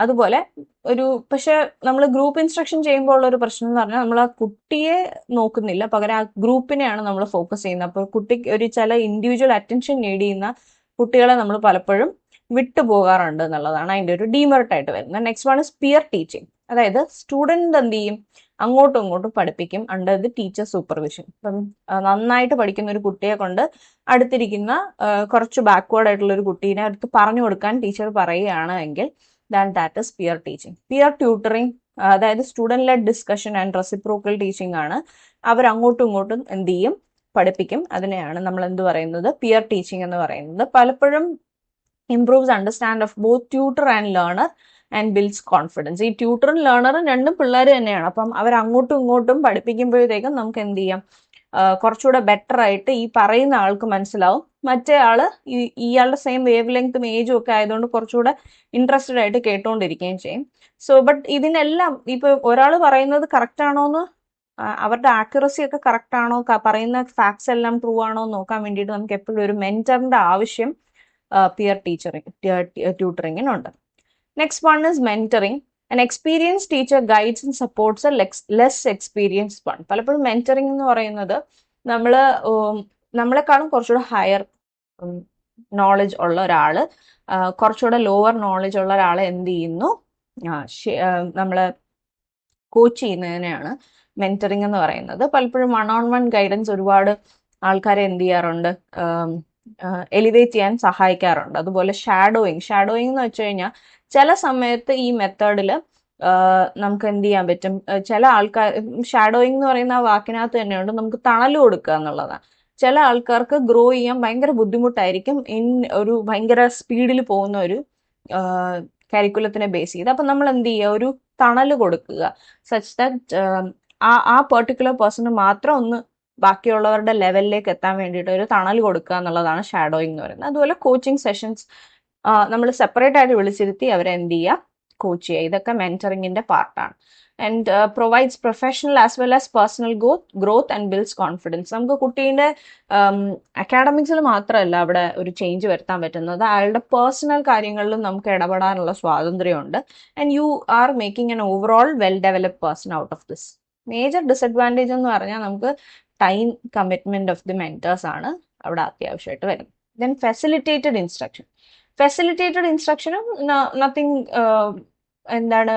അതുപോലെ പക്ഷെ നമ്മൾ ഗ്രൂപ്പ് ഇൻസ്ട്രക്ഷൻ ചെയ്യുമ്പോൾ ഉള്ള ഒരു പ്രശ്നം എന്ന് പറഞ്ഞാൽ നമ്മൾ ആ കുട്ടിയെ നോക്കുന്നില്ല, പകരം ആ ഗ്രൂപ്പിനെയാണ് നമ്മൾ ഫോക്കസ് ചെയ്യുന്നത്. അപ്പോൾ കുട്ടിക്ക് ചില ഇൻഡിവിജ്വൽ അറ്റൻഷൻ നീഡ് ചെയ്യുന്ന കുട്ടികളെ നമ്മൾ പലപ്പോഴും വിട്ടുപോകാറുണ്ട് എന്നുള്ളതാണ് അതിൻ്റെ ഒരു ഡീമെറിറ്റ് ആയിട്ട് വരുന്നത്. Next one is peer teaching. അതായത് സ്റ്റുഡൻറ് എന്ത് ചെയ്യും, അങ്ങോട്ടും ഇങ്ങോട്ടും പഠിപ്പിക്കും അണ്ടർ ദി ടീച്ചർ സൂപ്പർവിഷൻ. ഇപ്പം നന്നായിട്ട് പഠിക്കുന്ന ഒരു കുട്ടിയെ കൊണ്ട് അടുത്തിരിക്കുന്ന കുറച്ച് ബാക്ക്വേർഡ് ആയിട്ടുള്ള ഒരു കുട്ടീനെ അടുത്ത് പറഞ്ഞു കൊടുക്കാൻ ടീച്ചർ പറയുകയാണ് എങ്കിൽ then that is peer teaching. Peer tutoring, അതായത് student led discussion and reciprocal teaching ആണ്. അവർ അങ്ങോട്ടും ഇങ്ങോട്ടും എന്ത് ചെയ്യും, പഠിപ്പിക്കും. അതിനെയാണ് നമ്മൾ എന്ത് പറയുന്നത്, പിയർ ടീച്ചിങ് എന്ന് പറയുന്നത്. പലപ്പോഴും improves understand of both tutor and learner and builds confidence. ഈ ട്യൂട്ടറും ലേണറും രണ്ടും പിള്ളേർ തന്നെയാണ്. അപ്പം അവർ അങ്ങോട്ടും ഇങ്ങോട്ടും പഠിപ്പിക്കുമ്പോഴത്തേക്കും നമുക്ക് എന്ത് ചെയ്യാം, കുറച്ചുകൂടെ ബെറ്റർ ആയിട്ട് ഈ പറയുന്ന ആൾക്ക് മനസ്സിലാവും, മറ്റേ ആള് ഇയാളുടെ സെയിം വേവ് ലെങ്ത്തും ഏജും ഒക്കെ ആയതുകൊണ്ട് കുറച്ചുകൂടെ ഇൻട്രസ്റ്റഡ് ആയിട്ട് കേട്ടോണ്ടിരിക്കുകയും ചെയ്യും. സോ ബട്ട് ഇതിനെല്ലാം ഇപ്പൊ ഒരാൾ പറയുന്നത് കറക്റ്റ് ആണോന്ന്, അവരുടെ ആക്യുറസി ഒക്കെ കറക്റ്റ് ആണോ, പറയുന്ന ഫാക്ട്സ് എല്ലാം ട്രൂ ആണോ എന്ന് നോക്കാൻ വേണ്ടിയിട്ട് നമുക്ക് എപ്പോഴും ഒരു മെന്ററിന്റെ ആവശ്യം പിയർ ട്യൂട്ടറിങ്ങിനുണ്ട്. Next one is mentoring. An experienced teacher guides and supports a less experienced one. പലപ്പോഴും മെന്ററിങ് എന്ന് പറയുന്നത് നമ്മളെക്കാളും കുറച്ചുകൂടെ ഹയർ നോളജ് ഉള്ള ഒരാള് കുറച്ചുകൂടെ ലോവർ നോളജ് ഉള്ള ഒരാളെ എന്ത് ചെയ്യുന്നു, നമ്മള് കോച്ച് ചെയ്യുന്നതിനെയാണ് മെന്ററിങ് എന്ന് പറയുന്നത്. പലപ്പോഴും 1-on-1 ഗൈഡൻസ് ഒരുപാട് ആൾക്കാരെ എന്ത് ചെയ്യാറുണ്ട്, എലിവേറ്റ് ചെയ്യാൻ സഹായിക്കാറുണ്ട്. അതുപോലെ ഷാഡോയിങ് എന്ന് വെച്ച് കഴിഞ്ഞാൽ ചില സമയത്ത് ഈ മെത്തേഡിൽ നമുക്ക് എന്ത് ചെയ്യാൻ പറ്റും, ചില ആൾക്കാർ ഷാഡോയിങ് എന്ന് പറയുന്ന ആ വാക്കിനകത്ത് തന്നെയുണ്ട് നമുക്ക് തണൽ കൊടുക്കുക എന്നുള്ളതാണ്. ചില ആൾക്കാർക്ക് ഗ്രോ ചെയ്യാൻ ഭയങ്കര ബുദ്ധിമുട്ടായിരിക്കും ഒരു ഭയങ്കര സ്പീഡിൽ പോകുന്ന ഒരു കരിക്കുലത്തിനെ ബേസ് ചെയ്ത്. അപ്പം നമ്മൾ എന്ത് ചെയ്യുക, ഒരു തണൽ കൊടുക്കുക, സച്ച് ദാറ്റ് ആ പെർട്ടിക്കുലർ പേഴ്സണ് മാത്രം ഒന്ന് ബാക്കിയുള്ളവരുടെ ലെവലിലേക്ക് എത്താൻ വേണ്ടിയിട്ട് ഒരു തണൽ കൊടുക്കുക എന്നുള്ളതാണ് ഷാഡോയിങ് എന്ന് പറയുന്നത്. അതുപോലെ കോച്ചിങ് സെഷൻസ് നമ്മൾ സെപ്പറേറ്റ് ആയിട്ട് വിളിച്ചിരുത്തി അവരെ എന്ത് ചെയ്യുക, കോച്ച് ചെയ്യുക. ഇതൊക്കെ മെന്ററിങ്ങിന്റെ പാർട്ടാണ്. And provides professional as well as personal growth and builds confidence. നമുക്ക് കുട്ടീൻ്റെ അക്കാഡമിക്സിൽ മാത്രമല്ല അവിടെ ഒരു ചേഞ്ച് വരുത്താൻ പറ്റുന്നത്, അയാളുടെ പേഴ്സണൽ കാര്യങ്ങളിലും നമുക്ക് ഇടപെടാനുള്ള സ്വാതന്ത്ര്യമുണ്ട്. And you are making an overall well developed person out of this. Major disadvantage എന്ന് പറഞ്ഞാൽ നമുക്ക് time commitment of the mentors ആണ് അവിടെ അത്യാവശ്യമായിട്ട് വരുന്നത്. ദെൻ ഫെസിലിറ്റേറ്റഡ് ഇൻസ്ട്രക്ഷനും നത്തിങ് എന്താണ്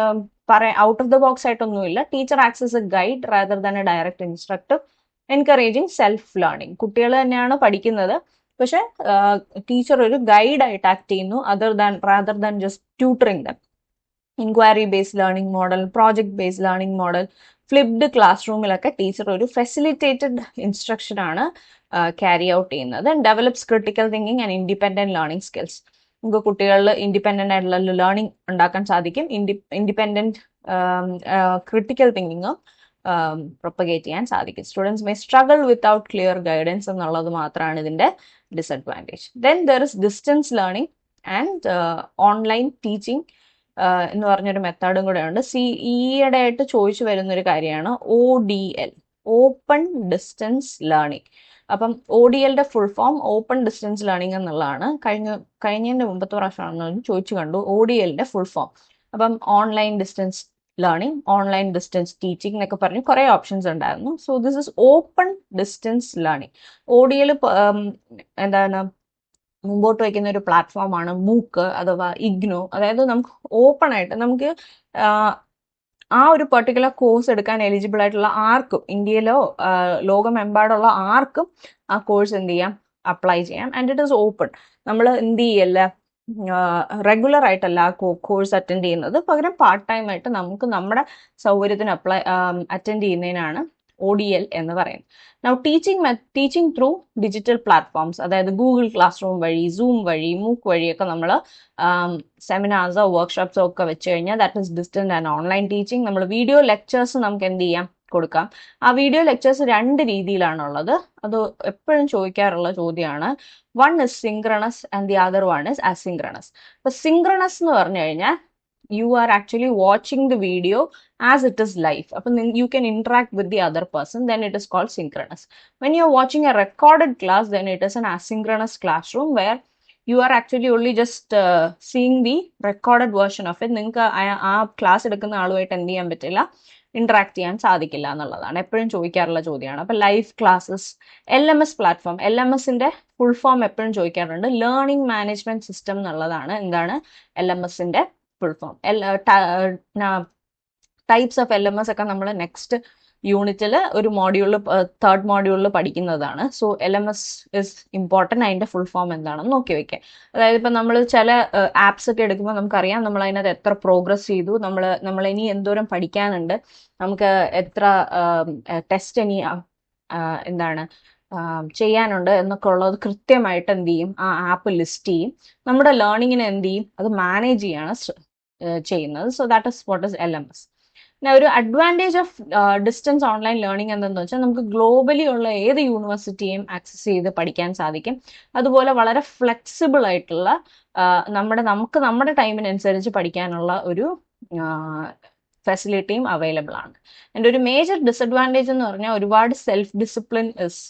ഔട്ട് ഓഫ് ദ ബോക്സ് ആയിട്ടൊന്നുമില്ല. Teacher acts as a guide rather than a direct instructor, encouraging self learning. കുട്ടികൾ തന്നെയാണ് പഠിക്കുന്നത്, പക്ഷെ ടീച്ചർ ഒരു ഗൈഡായിട്ട് ആക്ട് ചെയ്യുന്നു, rather than just tutoring them. Inquiry based learning model, project based learning model, flipped class റൂമിലൊക്കെ teacher ഒരു facilitated ഇൻസ്ട്രക്ഷനാണ് carry out ചെയ്യുന്നത്. Develops critical thinking and independent learning skills. നമുക്ക് കുട്ടികളിൽ ഇൻഡിപെൻഡന്റ് ആയിട്ടുള്ള ലേണിംഗ് ഉണ്ടാക്കാൻ സാധിക്കും. ഇൻഡിപെൻഡന്റ് ക്രിട്ടിക്കൽ തിങ്കിങ്ങും പ്രൊപ്പഗേറ്റ് ചെയ്യാൻ സാധിക്കും. Students may struggle without clear guidance എന്നുള്ളത് മാത്രമാണ് ഇതിന്റെ disadvantage. Then there is distance learning and online teaching എന്ന് പറഞ്ഞൊരു മെത്തേഡും കൂടെ ഉണ്ട്. ഈയിടെ ആയിട്ട് ചോദിച്ചു വരുന്നൊരു കാര്യമാണ് ODL, ഓപ്പൺ ഡിസ്റ്റൻസ് ലേണിംഗ്. അപ്പം ODLന്റെ full form open distance learning എന്നുള്ളതാണ്. കഴിഞ്ഞതിന്റെ മുമ്പത്തെ പ്രാവശ്യമാണെന്ന് ചോദിച്ചു കണ്ടു ODLന്റെ ഫുൾ ഫോം. അപ്പം online distance learning, online distance teaching എന്നൊക്കെ പറഞ്ഞ് കുറേ ഓപ്ഷൻസ് ഉണ്ടായിരുന്നു. So this is open distance learning. ODL എന്താണ് മുമ്പോട്ട് വയ്ക്കുന്ന ഒരു പ്ലാറ്റ്ഫോമാണ് മൂക്ക് അഥവാ ഇഗ്നോ. അതായത് നമുക്ക് ഓപ്പൺ ആയിട്ട് നമുക്ക് ആ ഒരു പെർട്ടിക്കുലർ കോഴ്സ് എടുക്കാൻ എലിജിബിൾ ആയിട്ടുള്ള ആർക്കും, ഇന്ത്യയിലോ ലോകമെമ്പാടുള്ള ആർക്കും ആ കോഴ്സ് എന്ത് ചെയ്യാം, അപ്ലൈ ചെയ്യാം. And it is open. നമ്മൾ എന്ത് ചെയ്യല്ല, റെഗുലർ ആയിട്ടല്ല ആ കോഴ്സ് അറ്റൻഡ് ചെയ്യുന്നത്, പകരം പാർട്ട് ടൈം ആയിട്ട് നമുക്ക് നമ്മുടെ സൗകര്യത്തിന് അറ്റൻഡ് ചെയ്യുന്നതിനാണ് ODL എന്ന് പറയുന്നത്. Now teaching through digital platforms, അതായത് ഗൂഗിൾ ക്ലാസ് റൂം വഴി, സൂം വഴി, മൂക്ക് വഴിയൊക്കെ നമ്മൾ സെമിനാർസോ വർക്ക്ഷോപ്സോ ഒക്കെ വെച്ച് കഴിഞ്ഞാൽ that is distant and online teaching. നമ്മൾ വീഡിയോ ലെക്ചേഴ്സ് നമുക്ക് എന്ത് ചെയ്യാം, കൊടുക്കാം. ആ വീഡിയോ ലെക്ചേഴ്സ് 2 രീതിയിലാണുള്ളത്. അത് എപ്പോഴും ചോദിക്കാറുള്ള ചോദ്യമാണ്. One is synchronous and the other one is asynchronous. അപ്പൊ സിങ്ക്രണസ് എന്ന് പറഞ്ഞു കഴിഞ്ഞാൽ you are actually watching the video as it is live. You can interact with the other person, then it is called synchronous. When you are watching a recorded class, then it is an asynchronous classroom where you are actually only just seeing the recorded version of it. നിങ്ങൾക്ക് ആ class എടുക്കുന്ന ആളുമായിട്ട് എന്ത് ചെയ്യാൻ പറ്റില്ല, interact ചെയ്യാൻ സാധിക്കില്ല എന്നുള്ളതാണ് എപ്പോഴും ചോദിക്കാറുള്ള ചോദ്യമാണ്. അപ്പൊ ലൈവ് ക്ലാസ്സസ്, LMS പ്ലാറ്റ്ഫോം, LMSന്റെ ഫുൾ ഫോം എപ്പോഴും ചോദിക്കാറുണ്ട്. ലേണിംഗ് മാനേജ്മെന്റ് സിസ്റ്റം എന്നുള്ളതാണ് എന്താണ് LMSന്റെ full form. Types of LMS ഒക്കെ നമ്മൾ നെക്സ്റ്റ് യൂണിറ്റിൽ ഒരു മോഡ്യൂളിൽ, 3rd മോഡ്യൂളിൽ പഠിക്കുന്നതാണ്. So LMS is important. അതിൻ്റെ ഫുൾ ഫോം എന്താണെന്ന് നോക്കി വെക്കാം. അതായത് ഇപ്പം നമ്മൾ ചില ആപ്സ് ഒക്കെ എടുക്കുമ്പോൾ നമുക്കറിയാം നമ്മൾ അതിനകത്ത് എത്ര പ്രോഗ്രസ് ചെയ്തു, നമ്മൾ ഇനി എന്തോരം പഠിക്കാനുണ്ട്, നമുക്ക് എത്ര ടെസ്റ്റ് ഇനി എന്താണ് ചെയ്യാനുണ്ട് എന്നൊക്കെ ഉള്ളത് കൃത്യമായിട്ട് എന്ത് ചെയ്യും, ആ ആപ്പ് ലിസ്റ്റ് ചെയ്യും. നമ്മുടെ ലേണിങ്ങിനെ എന്ത് ചെയ്യും, അത് മാനേജ് ചെയ്യാണ് ചെയ്യുന്നത്. So that is what is LMS. ഒരു advantage of distance online learning എന്തെന്ന് വെച്ചാൽ നമുക്ക് ഗ്ലോബലി ഉള്ള ഏത് യൂണിവേഴ്സിറ്റിയും ആക്സസ് ചെയ്ത് പഠിക്കാൻ സാധിക്കും. അതുപോലെ വളരെ ഫ്ലെക്സിബിൾ ആയിട്ടുള്ള നമുക്ക് നമ്മുടെ ടൈമിനനുസരിച്ച് പഠിക്കാനുള്ള ഒരു ഫെസിലിറ്റിയും അവൈലബിൾ ആണ്. എൻ്റെ ഒരു മേജർ ഡിസഡ്വാൻറ്റേജ് എന്ന് പറഞ്ഞാൽ ഒരുപാട് self discipline is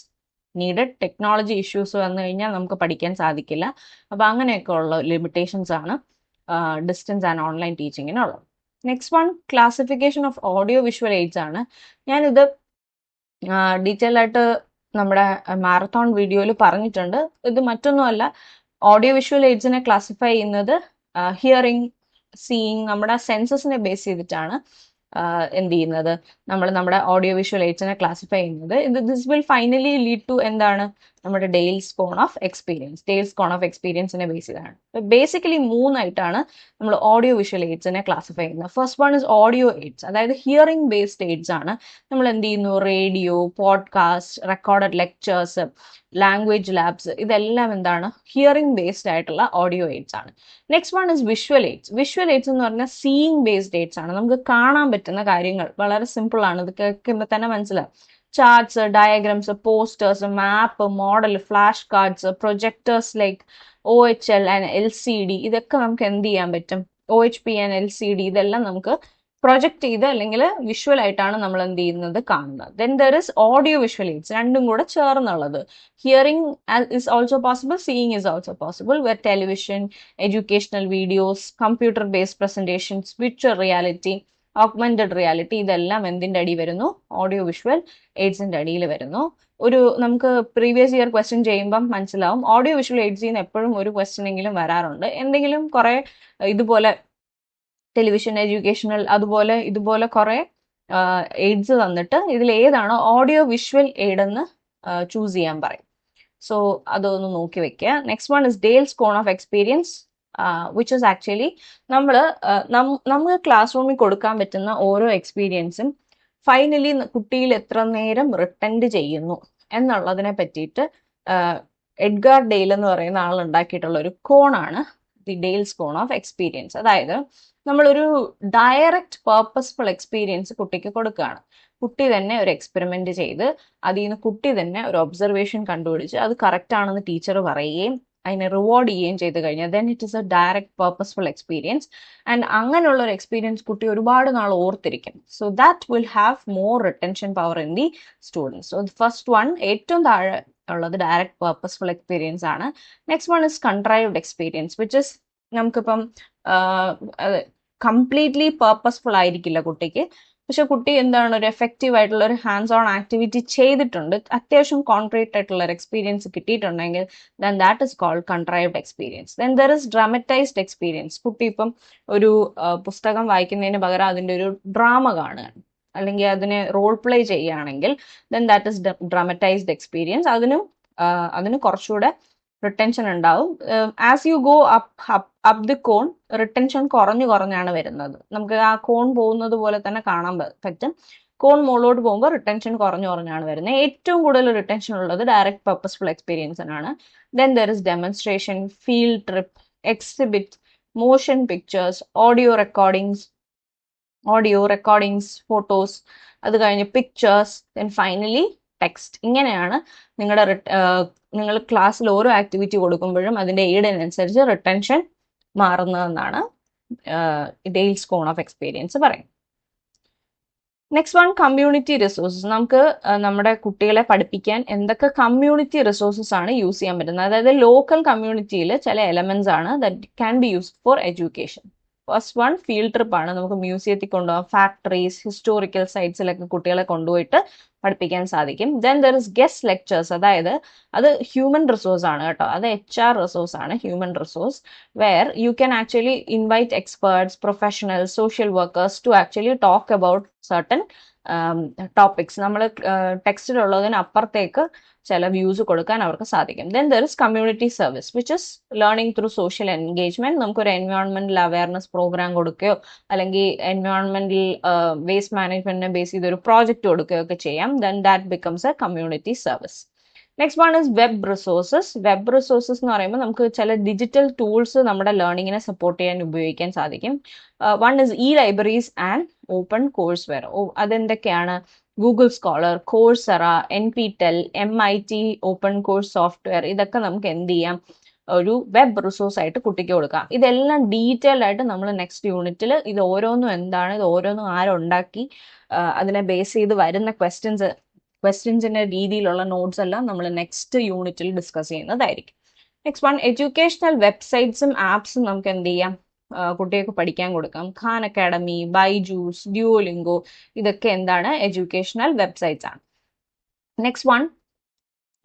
needed. Technology issues വന്നു കഴിഞ്ഞാൽ നമുക്ക് പഠിക്കാൻ സാധിക്കില്ല. അപ്പോൾ അങ്ങനെയൊക്കെ ഉള്ള ലിമിറ്റേഷൻസ് ആണ് ഡിസ്റ്റൻസ് ആൻഡ് ഓൺലൈൻ ടീച്ചിങ്ങിനുള്ളത്. Next one, classification of audio visual aids ആണ്. ഞാനിത് ഡീറ്റെയിൽ ആയിട്ട് നമ്മുടെ മാരത്തോൺ വീഡിയോയിൽ പറഞ്ഞിട്ടുണ്ട്. ഇത് മറ്റൊന്നുമല്ല, ഓഡിയോ വിഷ്വൽ എയ്ഡ്സിനെ ക്ലാസിഫൈ ചെയ്യുന്നത് ഹിയറിംഗ്, സീയിങ്, നമ്മുടെ സെൻസസിനെ ബേസ് ചെയ്തിട്ടാണ് എന്ത് ചെയ്യുന്നത്, നമ്മൾ നമ്മുടെ ഓഡിയോ വിഷ്വൽ എയ്ഡ്സിനെ ക്ലാസിഫൈ ചെയ്യുന്നത്. This will finally lead to എന്താണ്, നമ്മുടെ Dale's cone of experience. Dale's cone of എക്സ്പീരിയൻസിനെ ബേസ് ചെയ്താണ്. ബേസിക്കലി 3 ആയിട്ടാണ് നമ്മൾ ഓഡിയോ വിഷ്വൽ എയ്ഡ്സിനെ ക്ലാസിഫൈ ചെയ്യുന്നത്. First one is audio aids, അതായത് ഹിയറിംഗ് ബേസ്ഡ് എയ്ഡ്സ് ആണ്. നമ്മൾ എന്ത് ചെയ്യുന്നു, radio, podcast, recorded lectures, language labs, ഇതെല്ലാം എന്താണ്, ഹിയറിംഗ് ബേസ്ഡ് ആയിട്ടുള്ള ഓഡിയോ എയ്ഡ്സ് ആണ്. Next one is visual AIDS. Visual AIDS എന്ന് പറഞ്ഞാൽ സീയിങ് ബേസ്ഡ് എയ്ഡ്സ് ആണ്. നമുക്ക് കാണാൻ പറ്റുന്ന കാര്യങ്ങൾ, വളരെ സിമ്പിൾ ആണ്, ഇത് കേൾക്കുമ്പോൾ തന്നെ മനസ്സിലാവും. Charts, diagrams, posters, map, model, flash cards, projectors like OHL and LCD, ഇതൊക്കെ നമുക്ക് എന്ത് ചെയ്യാൻ പറ്റും, OHP ആൻഡ് LCD, ഇതെല്ലാം നമുക്ക് പ്രൊജക്ട് ചെയ്ത് അല്ലെങ്കിൽ വിഷ്വൽ ആയിട്ടാണ് നമ്മൾ എന്ത് ചെയ്യുന്നത്, കാണുന്നത്. Then there is audio visual aids, രണ്ടും കൂടെ ചേർന്നുള്ളത്. Hearing is also possible, seeing is also possible, where television, educational videos, computer based presentations, virtual reality, augmented reality, ഇതെല്ലാം എന്തിൻ്റെ അടി വരുന്നു, ഓഡിയോ വിഷ്വൽ എയ്ഡ്സിൻ്റെ അടിയിൽ വരുന്നു. നമുക്ക് പ്രീവിയസ് ഇയർ ക്വസ്റ്റ്യൻ ചെയ്യുമ്പം മനസ്സിലാവും, ഓഡിയോ വിഷ്വൽ എയ്ഡ്സിൽ നിന്ന് എപ്പോഴും ഒരു ക്വസ്റ്റ്യൻ എങ്കിലും വരാറുണ്ട്. എന്തെങ്കിലും കുറെ ഇതുപോലെ ടെലിവിഷൻ, എഡ്യൂക്കേഷണൽ, ഇതുപോലെ കുറെ എയ്ഡ്സ് തന്നിട്ട് ഇതിൽ ഏതാണ് ഓഡിയോ വിഷ്വൽ എയ്ഡ് എന്ന് ചൂസ് ചെയ്യാൻ പറയും. സോ അതൊന്ന് നോക്കി വെക്കുക. Next one is Dale's cone of experience, which is actually നമുക്ക് ക്ലാസ് റൂമിൽ കൊടുക്കാൻ പറ്റുന്ന ഓരോ എക്സ്പീരിയൻസും ഫൈനലി കുട്ടിയിൽ എത്ര നേരം റിട്ടൻഡ് ചെയ്യുന്നു എന്നുള്ളതിനെ പറ്റിയിട്ട് എഡ്ഗാർ ഡെയിൽ എന്ന് പറയുന്ന ആൾ ഉണ്ടാക്കിയിട്ടുള്ള ഒരു കോണാണ് ദി ഡെയിൽസ് കോൺ ഓഫ് എക്സ്പീരിയൻസ്. അതായത് നമ്മളൊരു ഡയറക്റ്റ് പേർപ്പസ്ഫുൾ എക്സ്പീരിയൻസ് കുട്ടിക്ക് കൊടുക്കുകയാണ്. കുട്ടി തന്നെ ഒരു എക്സ്പെരിമെന്റ് ചെയ്ത് അതിൽ നിന്ന് കുട്ടി തന്നെ ഒരു ഒബ്സർവേഷൻ കണ്ടുപിടിച്ച് അത് കറക്റ്റ് ആണെന്ന് ടീച്ചർ പറയുകയും അതിനെ റിവാർഡ് ചെയ്യുകയും ചെയ്ത് കഴിഞ്ഞാൽ then it is a direct purposeful experience. And അങ്ങനെയുള്ള ഒരു എക്സ്പീരിയൻസ് കുട്ടി ഒരുപാട് നാൾ ഓർത്തിരിക്കും. So that will have more retention power in the students. So first one, ഏറ്റവും താഴെ ഉള്ളത് ഡയറക്റ്റ് പേർപ്പസ്ഫുൾ എക്സ്പീരിയൻസ് ആണ്. Next one is contrived experience, which is നമുക്കിപ്പം കംപ്ലീറ്റ്ലി പേർപ്പസ്ഫുൾ ആയിരിക്കില്ല കുട്ടിക്ക്, പക്ഷെ കുട്ടി എന്താണ് ഒരു എഫക്റ്റീവ് ആയിട്ടുള്ള ഒരു ഹാൻഡ്സ് ഓൺ ആക്ടിവിറ്റി ചെയ്തിട്ടുണ്ട്, അത്യാവശ്യം കോൺക്രീറ്റ് ആയിട്ടുള്ള ഒരു എക്സ്പീരിയൻസ് കിട്ടിയിട്ടുണ്ടെങ്കിൽ then that is called contrived experience. Then there is dramatised experience. കുട്ടി ഇപ്പം ഒരു പുസ്തകം വായിക്കുന്നതിന് പകരം അതിൻ്റെ ഒരു ഡ്രാമ കാണുകയാണ് അല്ലെങ്കിൽ അതിനെ റോൾ പ്ലേ ചെയ്യുകയാണെങ്കിൽ then that is dramatised experience. അതിന് കുറച്ചുകൂടെ റിട്ടൻഷൻ ഉണ്ടാവും. As you go up the cone retention കുറഞ്ഞാണ് വരുന്നത്. നമുക്ക് ആ കോൺ പോകുന്നത് പോലെ തന്നെ കാണാൻ പറ്റും. കോൺ മുകളിലോട്ട് പോകുമ്പോൾ റിട്ടൻഷൻ കുറഞ്ഞാണ് വരുന്നത്. ഏറ്റവും കൂടുതൽ റിട്ടൻഷൻ ഉള്ളത് ഡയറക്റ്റ് പർപ്പസ്ഫുൾ എക്സ്പീരിയൻസിനാണ്. Then there is demonstration, field trip, exhibit, motion pictures, audio recordings, photos, അത് കഴിഞ്ഞ് പിക്ചേഴ്സ്, ദെൻ ഫൈനലി ടെക്സ്റ്റ്. ഇങ്ങനെയാണ് നിങ്ങൾ ക്ലാസ്സിൽ ഓരോ ആക്ടിവിറ്റി കൊടുക്കുമ്പോഴും അതിൻ്റെ എയ്ഡിനനുസരിച്ച് റിട്ടൻഷൻ മാറുന്നതെന്നാണ് ഡെയിൽസ് കോൺ ഓഫ് എക്സ്പീരിയൻസ് പറയും. Next one, community resources. നമുക്ക് നമ്മുടെ കുട്ടികളെ പഠിപ്പിക്കാൻ എന്തൊക്കെ കമ്മ്യൂണിറ്റി റിസോഴ്സസ് ആണ് യൂസ് ചെയ്യാൻ പറ്റുന്നത്. അതായത് ലോക്കൽ കമ്മ്യൂണിറ്റിയിൽ ചില എലമെന്റ്സ് ആണ് that can be used for education. First one, field trip ആണ്. നമുക്ക് മ്യൂസിയത്തിൽ കൊണ്ടുപോകാം, ഫാക്ടറീസ്, ഹിസ്റ്റോറിക്കൽ സൈറ്റ്സിലൊക്കെ കുട്ടികളെ കൊണ്ടുപോയിട്ട് പഠിപ്പിക്കാൻ സാധിക്കും. Then there is guest lectures, അതായത് അത് ഹ്യൂമൻ റിസോഴ്സ് ആണ് കേട്ടോ, അത് HR റിസോഴ്സ് ആണ്, human resource, where you can actually invite experts, professionals, social workers to actually talk about certain topics. നമ്മൾ ടെക്സ്റ്റിലുള്ളതിന് അപ്പുറത്തേക്ക് ചില വ്യൂസ് കൊടുക്കാൻ അവർക്ക് സാധിക്കും. Then there is community service, which is learning through social engagement. നമുക്കൊരു എൻവയോൺമെന്റൽ അവയർനെസ് പ്രോഗ്രാം കൊടുക്കുകയോ അല്ലെങ്കിൽ എൻവയോൺമെന്റൽ വേസ്റ്റ് മാനേജ്മെന്റിനെ ബേസ് ചെയ്ത് ഒരു പ്രോജക്റ്റ് കൊടുക്കുകയോ ഒക്കെ ചെയ്യാം. Then that becomes A community service. Next one is web resources. Web resources എന്ന് പറയുമ്പോൾ നമുക്ക് ചില ഡിജിറ്റൽ ടൂൾസ് നമ്മുടെ ലേണിങ്ങിനെ സപ്പോർട്ട് ചെയ്യാൻ ഉപയോഗിക്കാൻ സാധിക്കും. One is e libraries and open courseware. അതെന്തൊക്കെയാണ്? Google Scholar, Coursera, NPTEL, MIT open course software, ഇതൊക്കെ നമുക്ക് എന്ത് ചെയ്യാം? ഒരു വെബ് റിസോഴ്സ് ആയിട്ട് കുട്ടിക്ക് കൊടുക്കാം. ഇതെല്ലാം ഡീറ്റെയിൽഡ് ആയിട്ട് നമ്മൾ നെക്സ്റ്റ് യൂണിറ്റിൽ ഇത് ഓരോന്നും എന്താണ്, ഇത് ഓരോന്നും ആരുണ്ടാക്കി, അതിനെ ബേസ് ചെയ്ത് വരുന്ന ക്വസ്റ്റ്യൻസിന്റെ രീതിയിലുള്ള നോട്ട്സ് എല്ലാം നമ്മൾ നെക്സ്റ്റ് യൂണിറ്റിൽ ഡിസ്കസ് ചെയ്യുന്നതായിരിക്കും. നെക്സ്റ്റ് വൺ, എഡ്യൂക്കേഷണൽ വെബ്സൈറ്റ്സും ആപ്സും നമുക്ക് എന്ത് ചെയ്യാം? കുട്ടികൾക്ക് പഠിക്കാൻ കൊടുക്കാം. ഖാൻ അക്കാഡമി, ബൈജൂസ്, ഡ്യൂലിംഗോ, ഇതൊക്കെ എന്താണ്? എഡ്യൂക്കേഷണൽ വെബ്സൈറ്റ്സ് ആണ്. നെക്സ്റ്റ് വൺ,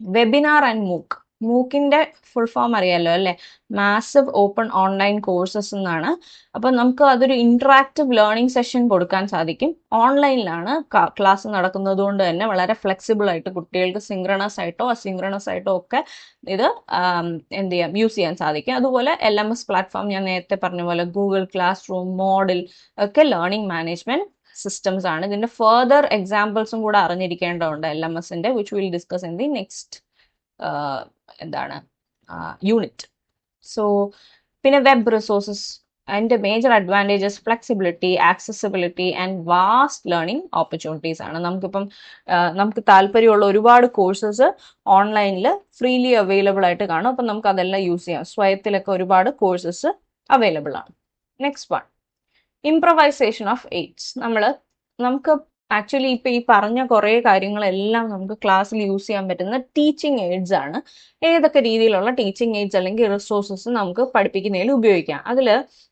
വെബിനാർ ആൻഡ് മൂക്ക്. മൂക്കിന്റെ ഫുൾ ഫോം അറിയാലോ അല്ലെ? മാസീവ് ഓപ്പൺ ഓൺലൈൻ കോഴ്സസ് എന്നാണ്. അപ്പൊ നമുക്ക് അതൊരു ഇന്ററാക്റ്റീവ് ലേണിംഗ് സെഷൻ കൊടുക്കാൻ സാധിക്കും. ഓൺലൈനിലാണ് ക്ലാസ് നടക്കുന്നത് കൊണ്ട് തന്നെ വളരെ ഫ്ലെക്സിബിൾ ആയിട്ട് കുട്ടികൾക്ക് സിങ്ക്രണസ് ആയിട്ടോ അസിങ്ക്രണസ് ആയിട്ടോ ഒക്കെ ഇത് എന്ത് ചെയ്യാം? യൂസ് ചെയ്യാൻ സാധിക്കും. അതുപോലെ LMS പ്ലാറ്റ്ഫോം ഞാൻ നേരത്തെ പറഞ്ഞ പോലെ ഗൂഗിൾ ക്ലാസ് റൂം, മോഡിൽ ഒക്കെ ലേണിംഗ് മാനേജ്മെന്റ് സിസ്റ്റംസ് ആണ്. ഇതിന്റെ ഫർദർ എക്സാമ്പിൾസും കൂടെ അറിഞ്ഞിരിക്കേണ്ടതുണ്ട് LMSന്റെ, which will discuss in the next എന്താണ് യൂണിറ്റ്. സോ പിന്നെ വെബ് റിസോഴ്സസ്, അതിൻ്റെ major advantages flexibility, accessibility and vast learning opportunities ആണ്. നമുക്ക് താല്പര്യമുള്ള ഒരുപാട് കോഴ്സസ് ഓൺലൈനിൽ ഫ്രീലി അവൈലബിൾ ആയിട്ട് കാണും. അപ്പം നമുക്ക് അതെല്ലാം യൂസ് ചെയ്യാം. സ്വയത്തിലൊക്കെ ഒരുപാട് കോഴ്സസ് അവൈലബിൾ ആണ്. Next one, improvisation of AIDS. നമുക്ക് ആക്ച്വലി ഇപ്പൊ ഈ പറഞ്ഞ കുറേ കാര്യങ്ങളെല്ലാം നമുക്ക് ക്ലാസ്സിൽ യൂസ് ചെയ്യാൻ പറ്റുന്ന ടീച്ചിങ് എയ്ഡ്സ് ആണ്. ഏതൊക്കെ രീതിയിലുള്ള ടീച്ചിങ് എയ്ഡ്സ് അല്ലെങ്കിൽ റിസോഴ്സസ് നമുക്ക് പഠിപ്പിക്കുന്നതിൽ ഉപയോഗിക്കാം. അതിൽ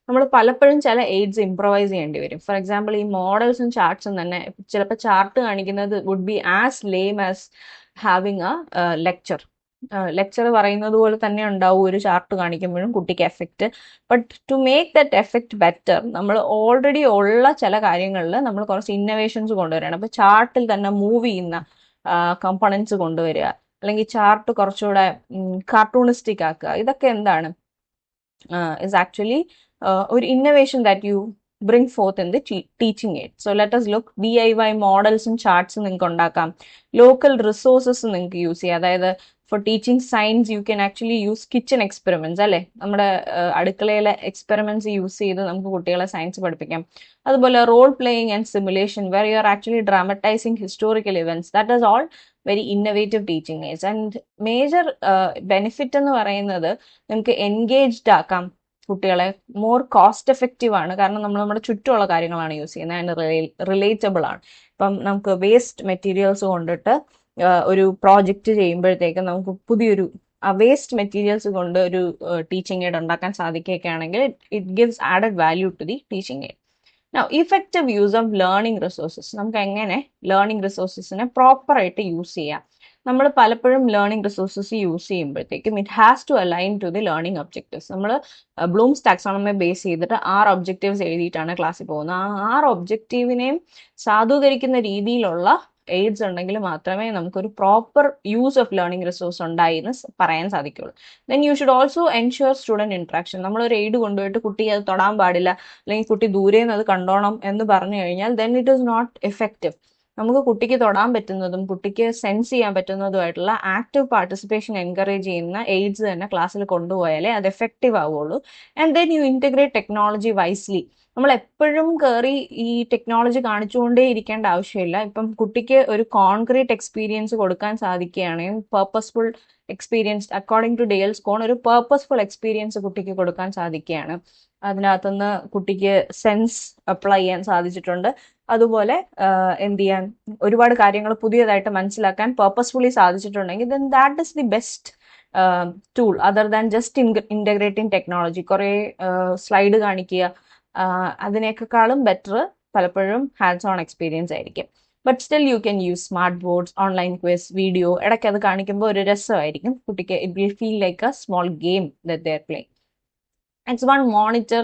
നമ്മൾ പലപ്പോഴും ചില എയ്ഡ്സ് ഇംപ്രവൈസ് ചെയ്യേണ്ടി വരും. ഫോർ എക്സാമ്പിൾ, ഈ മോഡൽസും ചാർട്ട്സും തന്നെ ചിലപ്പോൾ ചാർട്ട് കാണിക്കുന്നത് would be as lame as having a lecture പറയുന്നത് പോലെ തന്നെ ഉണ്ടാവും ഒരു ചാർട്ട് കാണിക്കുമ്പോഴും കുട്ടിക്ക് effect. But to make that effect better, നമ്മൾ ഓൾറെഡി ഉള്ള ചില കാര്യങ്ങളിൽ നമ്മൾ കുറച്ച് ഇന്നോവേഷൻസ് കൊണ്ടുവരികയാണ്. അപ്പോൾ ചാർട്ടിൽ തന്നെ മൂവ് ചെയ്യുന്ന കമ്പോണൻസ് കൊണ്ടുവരിക, അല്ലെങ്കിൽ ചാർട്ട് കുറച്ചുകൂടെ കാർട്ടൂണിസ്റ്റിക് ആക്കുക. ഇതൊക്കെ എന്താണ്? ഇസ് ആക്ച്വലി ഒരു innovation that you bring fourth in the teaching aid. So let us look. DIY മോഡൽസും ചാർട്ട്സും നിങ്ങൾക്ക് ഉണ്ടാക്കാം. ലോക്കൽ റിസോഴ്സസ് നിങ്ങൾക്ക് യൂസ് ചെയ്യാം. അതായത് four teaching science U can actually use kitchen experiments അല്ലെ? നമ്മുടെ അടുക്കളയിലെ എക്സ്പെരിമെന്റ്സ് യൂസ് ചെയ്ത് നമുക്ക് കുട്ടികളെ സയൻസ് പഠിപ്പിക്കാം. അതുപോലെ role playing and simulation, where you are actually dramatising historical events. That is all very innovative teaching aids. And major benefit എന്ന് പറയുന്നത് നിങ്ങൾക്ക് എൻഗേജ്ഡ് ആക്കാം കുട്ടികളെ. മോർ കോസ്റ്റ് എഫക്റ്റീവ് ആണ്, കാരണം നമ്മൾ നമ്മുടെ ചുറ്റുമുള്ള കാര്യങ്ങളാണ് യൂസ് ചെയ്യുന്നത്. ആൻഡ് റിലേറ്റബിൾ ആണ്. ഇപ്പം നമുക്ക് വേസ്റ്റ് മെറ്റീരിയൽസ് കൊണ്ടിട്ട് ഒരു പ്രോജക്റ്റ് ചെയ്യുമ്പോഴത്തേക്ക് നമുക്ക് പുതിയൊരു വേസ്റ്റ് മെറ്റീരിയൽസ് കൊണ്ട് ഒരു ടീച്ചിങ് എയ്ഡ് ഉണ്ടാക്കാൻ സാധിക്കുകയാണെങ്കിൽ it gives added value to the teaching aid. Now, effective use of learning resources. നമുക്ക് എങ്ങനെ ലേണിംഗ് റിസോഴ്സസിനെ പ്രോപ്പറായിട്ട് യൂസ് ചെയ്യാം? നമ്മൾ പലപ്പോഴും ലേണിംഗ് റിസോഴ്സസ് യൂസ് ചെയ്യുമ്പോഴത്തേക്കും it has to align to the learning objectives. നമ്മൾ ബ്ലൂംസ് ടാക്സോണമി ബേസ് ചെയ്തിട്ട് 6 ഒബ്ജക്റ്റീവ്സ് എഴുതിയിട്ടാണ് ക്ലാസ്സിൽ പോകുന്നത്. ആ 6 ഒബ്ജക്റ്റീവിനെയും സാധൂകരിക്കുന്ന രീതിയിലുള്ള എയ്ഡ്സ് ഉണ്ടെങ്കിൽ മാത്രമേ നമുക്കൊരു proper use of learning resource ഉണ്ടായി എന്ന് പറയാൻ സാധിക്കുള്ളൂ. Then you should also ensure student interaction. നമ്മളൊരു എയ്ഡ് കൊണ്ടുപോയിട്ട് കുട്ടി അത് തൊടാൻ പാടില്ല, അല്ലെങ്കിൽ കുട്ടി ദൂരെ നിന്ന് അത് കണ്ടോണം എന്ന് പറഞ്ഞു കഴിഞ്ഞാൽ then it is not effective. നമുക്ക് കുട്ടിക്ക് തൊടാൻ പറ്റുന്നതും കുട്ടിക്ക് സെൻസ് ചെയ്യാൻ പറ്റുന്നതുമായിട്ടുള്ള ആക്റ്റീവ് പാർട്ടിസിപ്പേഷൻ എൻകറേജ് ചെയ്യുന്ന എയ്ഡ്സ് തന്നെ ക്ലാസ്സിൽ കൊണ്ടുപോയാലേ അത് എഫക്റ്റീവ് ആവുള്ളൂ. And then you integrate technology wisely. നമ്മൾ എപ്പോഴും കയറി ഈ ടെക്നോളജി കാണിച്ചുകൊണ്ടേ ഇരിക്കേണ്ട ആവശ്യമില്ല. ഇപ്പം കുട്ടിക്ക് ഒരു കോൺക്രീറ്റ് എക്സ്പീരിയൻസ് കൊടുക്കാൻ സാധിക്കുകയാണെങ്കിൽ, purposeful experience according to Dale's cone, ഒരു പേർപ്പസ്ഫുൾ എക്സ്പീരിയൻസ് കുട്ടിക്ക് കൊടുക്കാൻ സാധിക്കുകയാണ്. അതിനകത്തുനിന്ന് കുട്ടിക്ക് സെൻസ് അപ്ലൈ ചെയ്യാൻ സാധിച്ചിട്ടുണ്ട്. അതുപോലെ എന്ത് ചെയ്യാൻ, ഒരുപാട് കാര്യങ്ങൾ പുതിയതായിട്ട് മനസ്സിലാക്കാൻ പേർപ്പസ്ഫുള്ളി സാധിച്ചിട്ടുണ്ടെങ്കിൽ then that is the best tool other than just integrating technology. കുറേ സ്ലൈഡ് കാണിക്കുക, അതിനേക്കാളും ബെറ്റർ പലപ്പോഴും ഹാൻഡ്സ് ഓൺ എക്സ്പീരിയൻസ് ആയിരിക്കും. But still you can use smart boards, online quiz, video. ഇടയ്ക്ക് അത് കാണിക്കുമ്പോൾ ഒരു രസമായിരിക്കും കുട്ടിക്ക്. It will feel like a small game that they are playing. Next one, monitor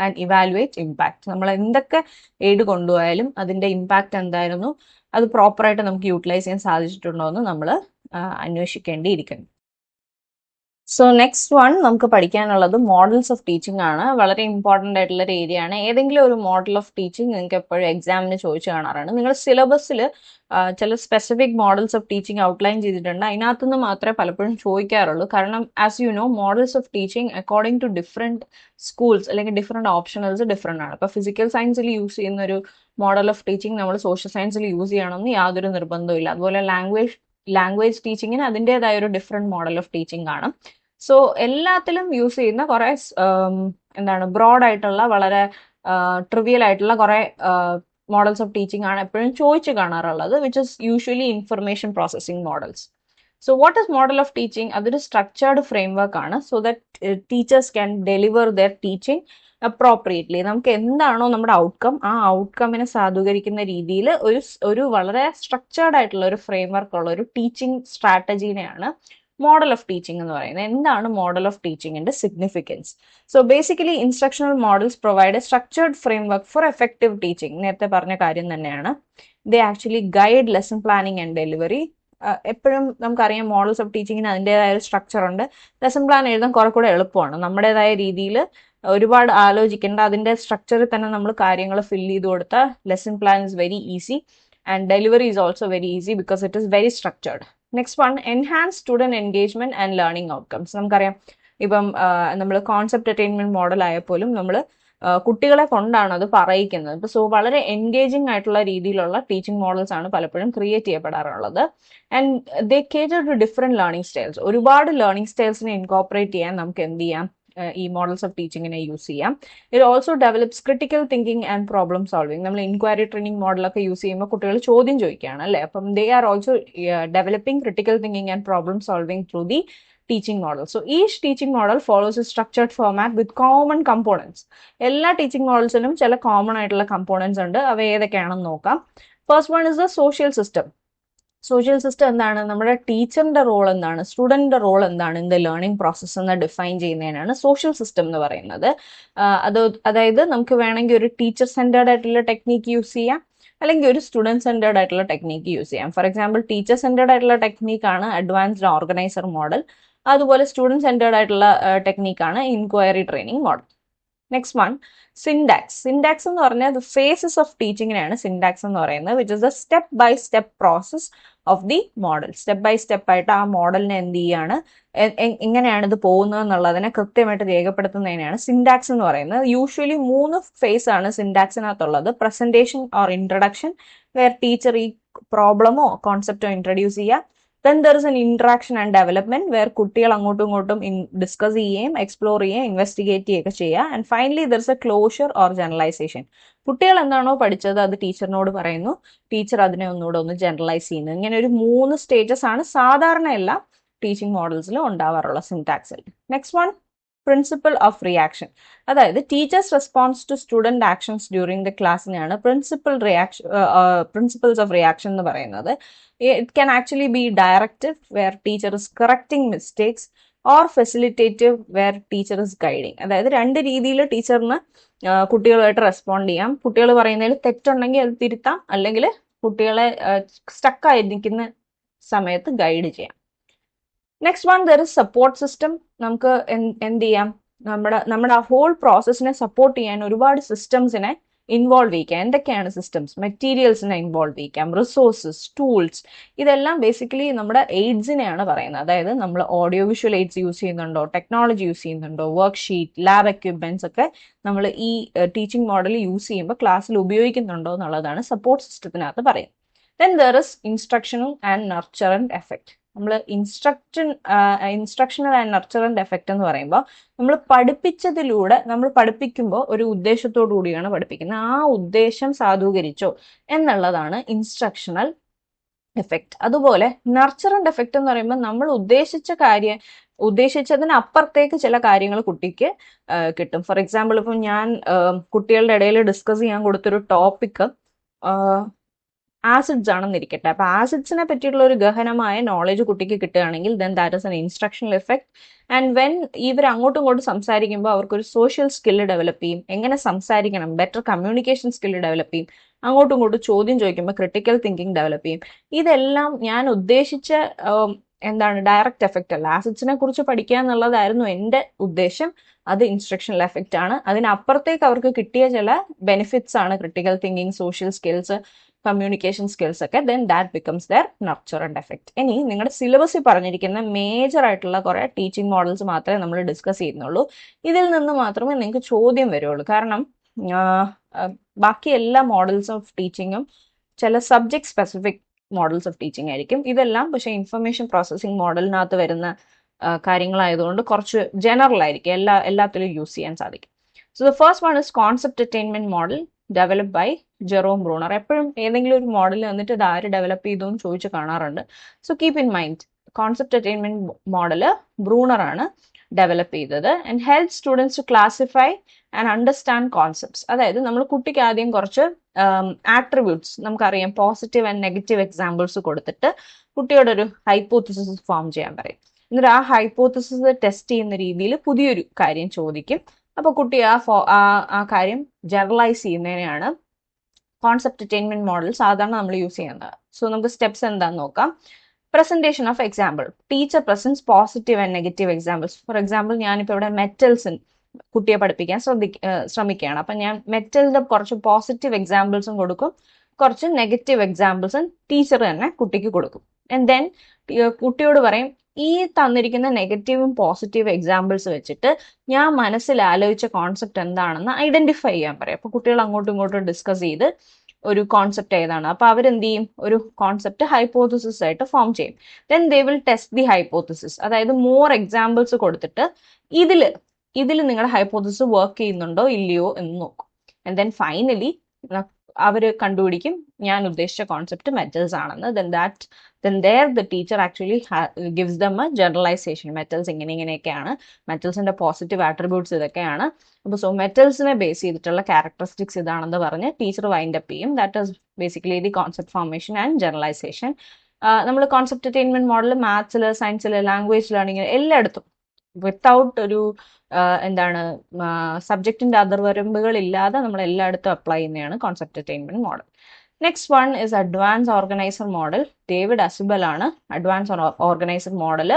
and evaluate impact. നമ്മൾ എന്തൊക്കെ എയ്ഡ് കൊണ്ടുപോയാലും അതിൻ്റെ ഇമ്പാക്റ്റ് എന്തായിരുന്നു, അത് പ്രോപ്പറായിട്ട് നമുക്ക് യൂട്ടിലൈസ് ചെയ്യാൻ സാധിച്ചിട്ടുണ്ടോ എന്ന് നമ്മൾ അന്വേഷിക്കേണ്ടിയിരിക്കുന്നു. സോ നെക്സ്റ്റ് വൺ നമുക്ക് പഠിക്കാനുള്ളത് മോഡൽസ് ഓഫ് ടീച്ചിങ് ആണ്. വളരെ ഇമ്പോർട്ടൻ്റ് ആയിട്ടുള്ള ഒരു ഏരിയ ആണ്. ഏതെങ്കിലും ഒരു മോഡൽ ഓഫ് ടീച്ചിങ് നിങ്ങൾക്ക് എപ്പോഴും എക്സാമിന് ചോദിച്ചു കാണാറാണ്. നിങ്ങൾ സിലബസിൽ ചില specific models of teaching outline ചെയ്തിട്ടുണ്ട്. അതിനകത്തുനിന്ന് മാത്രമേ പലപ്പോഴും ചോദിക്കാറുള്ളൂ. കാരണം as you know models of teaching according to different schools അല്ലെങ്കിൽ ഡിഫറെൻറ്റ് ഓപ്ഷണൽസ് ഡിഫറെൻ്റ് ആണ്. ഇപ്പോൾ ഫിസിക്കൽ സയൻസിൽ യൂസ് ചെയ്യുന്ന ഒരു മോഡൽ ഓഫ് ടീച്ചിങ് നമ്മൾ സോഷ്യൽ സയൻസിൽ യൂസ് ചെയ്യണമെന്ന് യാതൊരു നിർബന്ധവും ഇല്ല. അതുപോലെ ലാംഗ്വേജ് ടീച്ചിങ്ങിന് അതിൻ്റെതായ ഒരു ഡിഫറെൻറ്റ് മോഡൽ ഓഫ് ടീച്ചിങ് കാണും. സോ എല്ലാത്തിലും യൂസ് ചെയ്യുന്ന കുറെ ബ്രോഡ് ആയിട്ടുള്ള വളരെ ട്രിവിയൽ ആയിട്ടുള്ള കുറെ മോഡൽസ് ഓഫ് ടീച്ചിങ് ആണ് എപ്പോഴും ചോദിച്ചു കാണാറുള്ളത്, which is usually information processing models. So what is model of teaching? അതൊരു സ്ട്രക്ചേർഡ് ഫ്രെയിംവർക്ക് ആണ്, so that teachers can deliver their teaching appropriately. നമുക്ക് എന്താണോ നമ്മുടെ ഔട്ട്കം, ആ ഔട്ട്കമ്മിനെ സാധൂകരിക്കുന്ന രീതിയിൽ ഒരു വളരെ സ്ട്രക്ചേർഡ് ആയിട്ടുള്ള ഒരു ഫ്രെയിംവർക്ക് ഉള്ള ഒരു ടീച്ചിങ് സ്ട്രാറ്റജീനെയാണ് മോഡൽ ഓഫ് ടീച്ചിങ് എന്ന് പറയുന്നത്. എന്താണ് മോഡൽ ഓഫ് ടീച്ചിങ്ങിന്റെ significance? So basically instructional models provide a structured framework for effective teaching. നേരത്തെ പറഞ്ഞ കാര്യം തന്നെയാണ്. They actually guide lesson planning and delivery. എപ്പോഴും നമുക്കറിയാം മോഡൽസ് ഓഫ് ടീച്ചിങ്ങിന് അതിൻ്റെതായ ഒരു സ്ട്രക്ചർ ഉണ്ട്. ലെസൺ പ്ലാൻ എഴുതാൻ കുറെ കൂടെ എളുപ്പമാണ്. നമ്മുടേതായ രീതിയിൽ ഒരുപാട് ആലോചിക്കേണ്ട, അതിൻ്റെ സ്ട്രക്ചറിൽ തന്നെ നമ്മൾ കാര്യങ്ങൾ ഫില്ല് ചെയ്ത് കൊടുത്താൽ lesson plan is very easy and delivery is also very easy because it is very structured. Next one, enhance student engagement and learning outcomes. നമുക്കറിയാം ഇപ്പം നമ്മൾ കോൺസെപ്റ്റ് അറ്റൈൻമെന്റ് മോഡൽ ആയപ്പോലും നമ്മൾ കുട്ടികളെ കൊണ്ടാണ് അത് പറയിക്കുന്നത്. ഇപ്പൊ സോ വളരെ എൻഗേജിങ് ആയിട്ടുള്ള രീതിയിലുള്ള ടീച്ചിങ് മോഡൽസ് ആണ് പലപ്പോഴും ക്രിയേറ്റ് ചെയ്യപ്പെടാറുള്ളത്. And they cater to different learning styles. ഒരുപാട് ലേണിംഗ് സ്റ്റൈൽസിനെ ഇൻകോപ്പറേറ്റ് ചെയ്യാൻ നമുക്ക് എന്ത് ചെയ്യാം, ഈ മോഡൽസ് ഓഫ് ടീച്ചിങ്ങിനെ യൂസ് ചെയ്യാം. It also develops critical thinking and problem solving. നമ്മൾ ഇൻക്വയറി ട്രെയിനിങ് മോഡലൊക്കെ യൂസ് ചെയ്യുമ്പോൾ കുട്ടികൾ ചോദ്യം ചോദിക്കുകയാണ് അല്ലേ. അപ്പം they are also developing critical thinking and problem solving through the teaching model. So each teaching model follows a structured format with common components. എല്ലാ teaching മോഡൽസിനും ചില കോമൺ ആയിട്ടുള്ള കമ്പോണൻസ് ഉണ്ട്. അവ ഏതൊക്കെയാണെന്ന് നോക്കാം. First one is the social system. Social system എന്താണ്? നമ്മുടെ ടീച്ചറിന്റെ റോൾ എന്താണ്, സ്റ്റുഡന്റിന്റെ റോൾ എന്താണ് ഇൻ ദ ലേണിംഗ് പ്രോസസ്സ് എന്ന് ഡിഫൈൻ ചെയ്യുന്നതിനാണ് സോഷ്യൽ സിസ്റ്റം എന്ന് പറയുന്നത്. അതായത് നമുക്ക് വേണമെങ്കിൽ ഒരു ടീച്ചർ സെന്റേർഡ് ആയിട്ടുള്ള ടെക്നീക്ക് യൂസ് ചെയ്യാം, അല്ലെങ്കിൽ ഒരു സ്റ്റുഡൻറ് സെന്റേർഡ് ആയിട്ടുള്ള ടെക്നീക്ക് യൂസ് ചെയ്യാം. ഫോർ എക്സാമ്പിൾ ടീച്ചർ സെന്റേർഡ് ആയിട്ടുള്ള ടെക്നീക്കാണ് അഡ്വാൻസ്ഡ് ഓർഗനൈസർ മോഡൽ. അതുപോലെ സ്റ്റുഡൻറ് സെന്റേർഡ് ആയിട്ടുള്ള ടെക്നീക്കാണ് inquiry training model. Next one, syntax. Syntax എന്ന് പറഞ്ഞാൽ ദ ഫേസസ് ഓഫ് ടീച്ചിങ്ങിനെയാണ് സിൻഡാക്സ് എന്ന് പറയുന്നത്, which is the step by step process of the model. Step by step ആയിട്ട് ആ മോഡലിനെ എന്ത് ചെയ്യാണ്, എങ്ങനെയാണ് ഇത് പോകുന്നത് എന്നുള്ളതിനെ കൃത്യമായിട്ട് രേഖപ്പെടുത്തുന്നതിനാണ് സിൻഡാക്സ് എന്ന് പറയുന്നത്. യൂഷ്വലി 3 ഫേസ് ആണ് സിൻഡാക്സിനകത്തുള്ളത്. Presentation or introduction, where teacher ഈ പ്രോബ്ലമോ കോൺസെപ്റ്റോ ഇൻട്രൊഡ്യൂസ് ചെയ്യുക. Then there is an interaction and development where കുട്ടികൾ അങ്ങോട്ടും ഇങ്ങോട്ടും ഡിസ്കസ് ചെയ്യുകയും എക്സ്പ്ലോർ ചെയ്യുകയും ഇൻവെസ്റ്റിഗേറ്റ് ചെയ്യുകയൊക്കെ ചെയ്യുക. And finally there is a closure or generalization. കുട്ടികൾ എന്താണോ പഠിച്ചത് അത് ടീച്ചറിനോട് പറയുന്നു, ടീച്ചർ അതിനെ ഒന്ന് ജനറലൈസ് ചെയ്യുന്നു. ഇങ്ങനെ ഒരു 3 സ്റ്റേജസ് ആണ് സാധാരണ എല്ലാ ടീച്ചിങ് മോഡൽസിലും ഉണ്ടാവാറുള്ള സിൻടാക്സിൽ. Next one, principle of reaction. അതായത് teacher's response to student actions during the ക്ലാസ്സിനെയാണ് പ്രിൻസിപ്പിൾസ് ഓഫ് റിയാക്ഷൻ എന്ന് പറയുന്നത്. It can actually be directive, where teacher is correcting mistakes, or facilitative, where teacher is guiding. അതായത് 2 രീതിയിൽ ടീച്ചറിന് കുട്ടികളുമായിട്ട് respond ചെയ്യാം. കുട്ടികൾ പറയുന്നതിൽ തെറ്റുണ്ടെങ്കിൽ അത് തിരുത്താം, അല്ലെങ്കിൽ കുട്ടികളെ സ്റ്റക്കായിരിക്കുന്ന സമയത്ത് ഗൈഡ് ചെയ്യാം. Next one, there is support system. നമുക്ക് എന്ത് ചെയ്യാം, നമ്മുടെ ആ ഹോൾ പ്രോസസ്സിനെ സപ്പോർട്ട് ചെയ്യാൻ ഒരുപാട് സിസ്റ്റംസിനെ ഇൻവോൾവ് ചെയ്യിക്കാം. എന്തൊക്കെയാണ് സിസ്റ്റംസ്? മെറ്റീരിയൽസിനെ ഇൻവോൾവ് ചെയ്യിക്കാം, റിസോഴ്സസ്, ടൂൾസ്. ഇതെല്ലാം ബേസിക്കലി നമ്മുടെ എയ്ഡ്സിനെയാണ് പറയുന്നത്. അതായത് നമ്മൾ ഓഡിയോ വിഷ്വൽ എയ്ഡ്സ് യൂസ് ചെയ്യുന്നുണ്ടോ, ടെക്നോളജി യൂസ് ചെയ്യുന്നുണ്ടോ, വർക്ക് ഷീറ്റ്, ലാബ് എക്യുപ്മെന്റ്സ് ഒക്കെ നമ്മൾ ഈ ടീച്ചിങ് മോഡൽ യൂസ് ചെയ്യുമ്പോൾ ക്ലാസ്സിൽ ഉപയോഗിക്കുന്നുണ്ടോ എന്നുള്ളതാണ് സപ്പോർട്ട് സിസ്റ്റത്തിനകത്ത് പറയുന്നത്. Then there is instructional and nurturant effect. നമ്മൾ ഇൻസ്ട്രക്ഷണൽ ആൻഡ് നർച്ചറന്റ് എഫക്റ്റ് എന്ന് പറയുമ്പോൾ നമ്മൾ പഠിപ്പിച്ചതിലൂടെ, നമ്മൾ പഠിപ്പിക്കുമ്പോൾ ഒരു ഉദ്ദേശത്തോടു കൂടിയാണ് പഠിപ്പിക്കുന്നത്, ആ ഉദ്ദേശം സാധൂകരിച്ചോ എന്നുള്ളതാണ് ഇൻസ്ട്രക്ഷണൽ എഫക്റ്റ്. അതുപോലെ നർച്ചറന്റ് എഫക്റ്റ് എന്ന് പറയുമ്പോൾ നമ്മൾ ഉദ്ദേശിച്ചതിന് അപ്പുറത്തേക്ക് ചില കാര്യങ്ങൾ കുട്ടിക്ക് കിട്ടും. ഫോർ എക്സാമ്പിൾ ഇപ്പം ഞാൻ കുട്ടികളുടെ ഇടയിൽ ഡിസ്കസ് ചെയ്യാൻ കൊടുത്തൊരു ടോപ്പിക്ക് ആസിഡ്സ് ആണെന്നിരിക്കട്ടെ. അപ്പൊ ആസിഡ്സിനെ പറ്റിയിട്ടുള്ള ഒരു ഗഹനമായ നോളജ് കുട്ടിക്ക് കിട്ടുകയാണെങ്കിൽ then that is an instructional effect. And when ഇവർ അങ്ങോട്ടും ഇങ്ങോട്ടും സംസാരിക്കുമ്പോൾ അവർക്കൊരു സോഷ്യൽ സ്കില്ല് ഡെവലപ്പ് ചെയ്യും, എങ്ങനെ സംസാരിക്കണം, ബെറ്റർ കമ്മ്യൂണിക്കേഷൻ സ്കില്ല് ഡെവലപ്പ് ചെയ്യും, അങ്ങോട്ടും ഇങ്ങോട്ടും ചോദ്യം ചോദിക്കുമ്പോൾ ക്രിട്ടിക്കൽ തിങ്കിങ് ഡെവലപ്പ് ചെയ്യും. ഇതെല്ലാം ഞാൻ ഉദ്ദേശിച്ച എന്താണ് ഡയറക്റ്റ് എഫക്റ്റ് അല്ല. ആസിഡ്സിനെ കുറിച്ച് പഠിക്കുക എന്നുള്ളതായിരുന്നു എൻ്റെ ഉദ്ദേശം. അത് ഇൻസ്ട്രക്ഷണൽ എഫക്റ്റ് ആണ്. അതിനപ്പുറത്തേക്ക് അവർക്ക് കിട്ടിയ ചില ബെനിഫിറ്റ്സ് ആണ് critical thinking, social skills, communication skills ഒക്കെ. Then that becomes their nurturant effect. ഇനി നിങ്ങളുടെ സിലബസിൽ പറഞ്ഞിരിക്കുന്ന മേജർ ആയിട്ടുള്ള കുറേ ടീച്ചിങ് മോഡൽസ് മാത്രമേ നമ്മൾ ഡിസ്കസ് ചെയ്യുന്നുള്ളൂ. ഇതിൽ നിന്ന് മാത്രമേ നിങ്ങൾക്ക് ചോദ്യം വരുള്ളൂ. കാരണം ബാക്കി എല്ലാ മോഡൽസ് ഓഫ് ടീച്ചിങ്ങും ചില subject specific models of teaching ആയിരിക്കും. ഇതെല്ലാം പക്ഷേ ഇൻഫർമേഷൻ പ്രോസസ്സിംഗ് മോഡലിനകത്ത് വരുന്ന കാര്യങ്ങളായതുകൊണ്ട് കുറച്ച് ജനറൽ ആയിരിക്കും, എല്ലാത്തിലും യൂസ് ചെയ്യാൻ സാധിക്കും. So the first one is concept attainment model develop by Jerome Bruner. എപ്പോഴും ഏതെങ്കിലും ഒരു മോഡൽ വന്നിട്ട് ഇത് ആര് ഡെവലപ്പ് ചെയ്തു എന്ന് ചോദിച്ച് കാണാറുണ്ട്. So keep in mind, concept attainment model Bruner ആണ് ഡെവലപ്പ് ചെയ്തത്. And help students to classify and understand concepts. അതായത് നമ്മൾ കുട്ടിക്ക് ആദ്യം കുറച്ച് ആട്രിബ്യൂട്ട്സ്, നമുക്കറിയാം പോസിറ്റീവ് ആൻഡ് നെഗറ്റീവ് എക്സാമ്പിൾസ് കൊടുത്തിട്ട് കുട്ടിയോട് ഒരു ഹൈപ്പോത്തിസിസ് ഫോം ചെയ്യാൻ പറയും. എന്നിട്ട് ആ ഹൈപ്പോത്തിസിസ് ടെസ്റ്റ് ചെയ്യുന്ന രീതിയിൽ പുതിയൊരു കാര്യം ചോദിക്കും. അപ്പോൾ കുട്ടി ആ കാര്യം ജനറലൈസ് ചെയ്യുന്നതിനെയാണ് കോൺസെപ്റ്റ് അറ്റൈൻമെന്റ് മോഡൽ സാധാരണ നമ്മൾ യൂസ് ചെയ്യുന്നത്. സോ നമുക്ക് സ്റ്റെപ്സ് എന്താണെന്ന് നോക്കാം. Presentation of example. Teacher presents positive and negative examples. For example, ഞാനിപ്പോൾ ഇവിടെ മെറ്റൽസ് കുട്ടിയെ പഠിപ്പിക്കാൻ ശ്രമിക്കുകയാണ്. അപ്പം ഞാൻ മെറ്റലിന്റെ കുറച്ച് പോസിറ്റീവ് എക്സാമ്പിൾസും കൊടുക്കും, കുറച്ച് നെഗറ്റീവ് എക്സാമ്പിൾസും ടീച്ചർ തന്നെ കുട്ടിക്ക് കൊടുക്കും. ആൻഡ് ദെൻ കുട്ടിയോട് പറയും, ഈ തന്നിരിക്കുന്ന നെഗറ്റീവും പോസിറ്റീവ് എക്സാമ്പിൾസ് വെച്ചിട്ട് ഞാൻ മനസ്സിൽ ആലോചിച്ച കോൺസെപ്റ്റ് എന്താണെന്ന് ഐഡന്റിഫൈ ചെയ്യാൻ പറയും. അപ്പോൾ കുട്ടികൾ അങ്ങോട്ടും ഇങ്ങോട്ടും ഡിസ്കസ് ചെയ്ത് ഒരു കോൺസെപ്റ്റ് ഏതാണ്, അപ്പോൾ അവരെന്ത് ചെയ്യും, ഒരു കോൺസെപ്റ്റ് ഹൈപ്പോത്തിസിസ് ആയിട്ട് ഫോം ചെയ്യും. Then they will test the hypothesis. അതായത് മോർ എക്സാമ്പിൾസ് കൊടുത്തിട്ട് ഇതിൽ നിങ്ങളുടെ ഹൈപ്പോത്തിസിസ് വർക്ക് ചെയ്യുന്നുണ്ടോ ഇല്ലയോ എന്ന് നോക്കും. ആൻഡ് ദെൻ ഫൈനലി അവർ കണ്ടുപിടിക്കും ഞാൻ ഉദ്ദേശിച്ച കോൺസെപ്റ്റ് മെറ്റൽസ് ആണെന്ന്. then there the teacher actually gives them a generalization. Metals ഇങ്ങനെയൊക്കെയാണ്, മെറ്റൽസിന്റെ പോസിറ്റീവ് ആട്രിബ്യൂട്ട്സ് ഇതൊക്കെയാണ്. അപ്പോൾ സോ മെറ്റൽസിനെ ബേസ് ചെയ്തിട്ടുള്ള ക്യാരക്ടറിസ്റ്റിക്സ് ഇതാണെന്ന് പറഞ്ഞ് ടീച്ചർ വൈൻഡ് അപ്പ് ചെയ്യും. That is basically the concept formation and generalization. നമ്മൾ കോൺസെപ്റ്റ് അറ്റൈൻമെന്റ് മോഡൽ മാത്സിൽ, സയൻസിൽ, ലാംഗ്വേജ് ലേണിംഗ് എല്ലായിടത്തും വിത്തൗട്ട് ഒരു സബ്ജക്റ്റിന്റെ അതിർവരമ്പുകൾ ഇല്ലാതെ നമ്മൾ എല്ലായിടത്തും അപ്ലൈ ചെയ്യുന്നതാണ് concept attainment model. Next one is advance organizer model. David Ausubel ആണ് അഡ്വാൻസ് ഓർഗനൈസർ മോഡൽ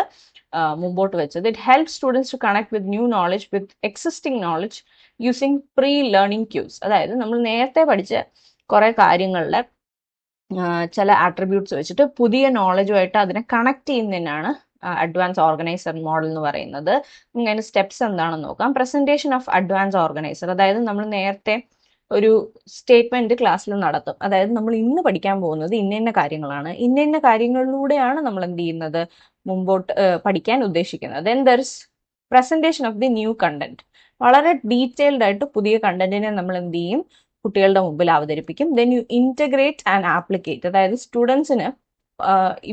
മുമ്പോട്ട് വെച്ചത്. It help students to connect with new knowledge with existing knowledge using pre learning cues. അതായത് നമ്മൾ നേരത്തെ പഠിച്ച കുറെ കാര്യങ്ങളുടെ ചില ആട്രിബ്യൂട്ട്സ് വെച്ചിട്ട് പുതിയ നോളജുമായിട്ട് അതിനെ കണക്ട് ചെയ്യുന്നതിനാണ് അഡ്വാൻസ് ഓർഗനൈസർ മോഡൽ എന്ന് പറയുന്നത്. നമുക്ക് അതിന്റെ സ്റ്റെപ്സ് എന്താണെന്ന് നോക്കാം. Presentation of advance organiser. അതായത് നമ്മൾ നേരത്തെ ഒരു സ്റ്റേറ്റ്മെന്റ് ക്ലാസ്സിൽ നടത്തും. അതായത് നമ്മൾ ഇന്ന് പഠിക്കാൻ പോകുന്നത് ഇന്ന കാര്യങ്ങളാണ്, ഇന്ന കാര്യങ്ങളിലൂടെയാണ് നമ്മൾ എന്ത് ചെയ്യുന്നത്, മുമ്പോട്ട് പഠിക്കാൻ ഉദ്ദേശിക്കുന്നത്. Then there is presentation of the new content. വളരെ ഡീറ്റെയിൽഡ് ആയിട്ട് പുതിയ കണ്ടന്റിനെ നമ്മൾ എന്ത് ചെയ്യും, കുട്ടികളുടെ മുമ്പിൽ അവതരിപ്പിക്കും. Then you integrate and applicate. അതായത് സ്റ്റുഡൻസിന്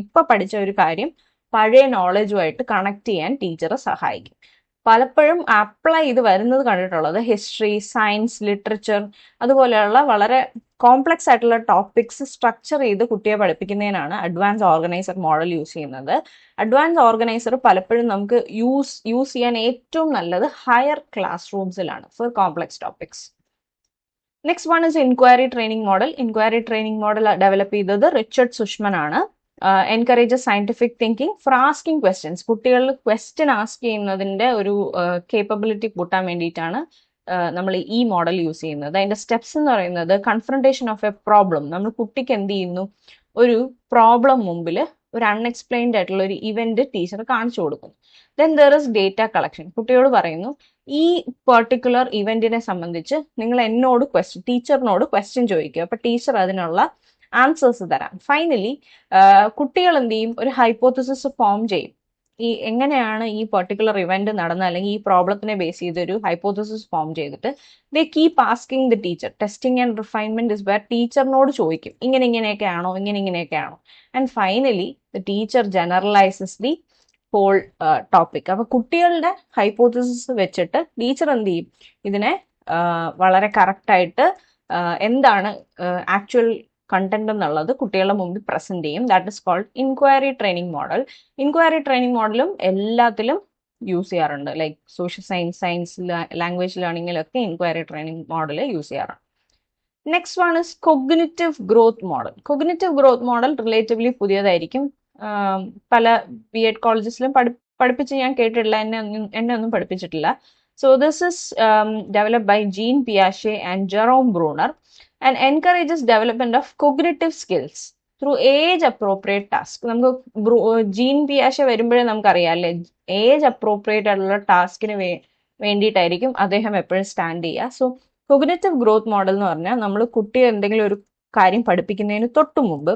ഇപ്പൊ പഠിച്ച ഒരു കാര്യം പഴയ നോളജുമായിട്ട് കണക്ട് ചെയ്യാൻ ടീച്ചറെ സഹായിക്കും. പലപ്പോഴും അപ്ലൈ ചെയ്ത് വരുന്നത് കണ്ടിട്ടുള്ളത് ഹിസ്റ്ററി, സയൻസ്, ലിറ്ററേച്ചർ അതുപോലെയുള്ള വളരെ കോംപ്ലക്സ് ആയിട്ടുള്ള ടോപ്പിക്സ് സ്ട്രക്ചർ ചെയ്ത് കുട്ടിയെ പഠിപ്പിക്കുന്നതിനാണ് അഡ്വാൻസ് ഓർഗനൈസർ മോഡൽ യൂസ് ചെയ്യുന്നത്. അഡ്വാൻസ് ഓർഗനൈസർ പലപ്പോഴും നമുക്ക് യൂസ് ചെയ്യാൻ ഏറ്റവും നല്ലത് ഹയർ ക്ലാസ് റൂംസിലാണ് for complex topics. Next one is inquiry training model. Inquiry training model develop ചെയ്തത് റിച്ചർഡ് സുഷ്മൻ ആണ്. Encourages scientific thinking for asking questions. കുട്ടികൾ ക്വസ്റ്റ്യൻ ആസ്ക് ചെയ്യുന്നതിന്റെ ഒരു കേപ്പബിലിറ്റി കൂട്ടാൻ വേണ്ടിയിട്ടാണ് നമ്മൾ ഈ മോഡൽ യൂസ് ചെയ്യുന്നത്. അതിന്റെ സ്റ്റെപ്സ് എന്ന് പറയുന്നത് കൺഫ്രണ്ടേഷൻ ഓഫ് എ പ്രോബ്ലം. നമ്മൾ കുട്ടിക്ക് എന്ത് ചെയ്യുന്നു, ഒരു പ്രോബ്ലം മുമ്പിൽ ഒരു അൺഎക്സ്പ്ലെയിൻഡ് ആയിട്ടുള്ള ഒരു ഇവന്റ് ടീച്ചർ കാണിച്ചു കൊടുക്കുന്നു. Then there is data collection. കുട്ടിയോട് പറയുന്നു ഈ പെർട്ടിക്കുലർ ഇവന്റിനെ സംബന്ധിച്ച് നിങ്ങൾ ടീച്ചറിനോട് ക്വസ്റ്റ്യൻ ചോദിക്കുക. അപ്പൊ ടീച്ചർ അതിനുള്ള ആൻസേഴ്സ് തരാം. ഫൈനലി കുട്ടികൾ എന്ത് ചെയ്യും, ഒരു ഹൈപ്പോത്തിസിസ് ഫോം ചെയ്യും. എങ്ങനെയാണ് ഈ പെർട്ടിക്കുലർ ഇവന്റ് നടന്നത്, അല്ലെങ്കിൽ ഈ പ്രോബ്ലത്തിനെ ബേസ് ചെയ്തൊരു ഹൈപ്പോത്തിസിസ് ഫോം ചെയ്തിട്ട് they keep asking the teacher. Testing and refinement is where ടീച്ചറിനോട് ചോദിക്കും ഇങ്ങനെയൊക്കെയാണോ. And finally the teacher generalises the whole topic. അപ്പൊ കുട്ടികളുടെ ഹൈപ്പോത്തിസിസ് വെച്ചിട്ട് ടീച്ചർ എന്ത് ചെയ്യും, ഇതിനെ വളരെ കറക്റ്റായിട്ട് എന്താണ് ആക്ച്വൽ കണ്ടന്റ് എന്നുള്ളത് കുട്ടികളുടെ മുമ്പിൽ പ്രസന്റ് ചെയ്യും. That is called inquiry training model. Inquiry training മോഡലും എല്ലാത്തിലും യൂസ് ചെയ്യാറുണ്ട്. ലൈക്ക് സോഷ്യൽ സയൻസ്, ലാംഗ്വേജ് ലേണിംഗിലൊക്കെ ഇൻക്വയറി ട്രെയിനിങ് മോഡൽ യൂസ് ചെയ്യാറുണ്ട്. Next one is cognitive growth model. Cognitive growth model relatively പുതിയതായിരിക്കും. പല B.Ed കോളേജസിലും പഠിപ്പിച്ച് ഞാൻ കേട്ടിട്ടില്ല, എന്നെ ഒന്നും പഠിപ്പിച്ചിട്ടില്ല. So this is developed by Jean പിയാഷെ and Jerome Bruner and encourages development of cognitive skills through age appropriate task. നമുക്ക് ജീൻ പിയാഷെ വരുമ്പോഴേ നമുക്കറിയാം അല്ലേ, ഏജ് അപ്രോപ്രിയേറ്റ് ആയിട്ടുള്ള ടാസ്കിന് വേണ്ടിയിട്ടായിരിക്കും അദ്ദേഹം എപ്പോഴും സ്റ്റാൻഡ് ചെയ്യുക. സോ കോഗ്നിറ്റീവ് ഗ്രോത്ത് മോഡൽ എന്ന് പറഞ്ഞാൽ നമ്മൾ കുട്ടിയെ എന്തെങ്കിലും ഒരു കാര്യം പഠിപ്പിക്കുന്നതിന് തൊട്ടു മുമ്പ്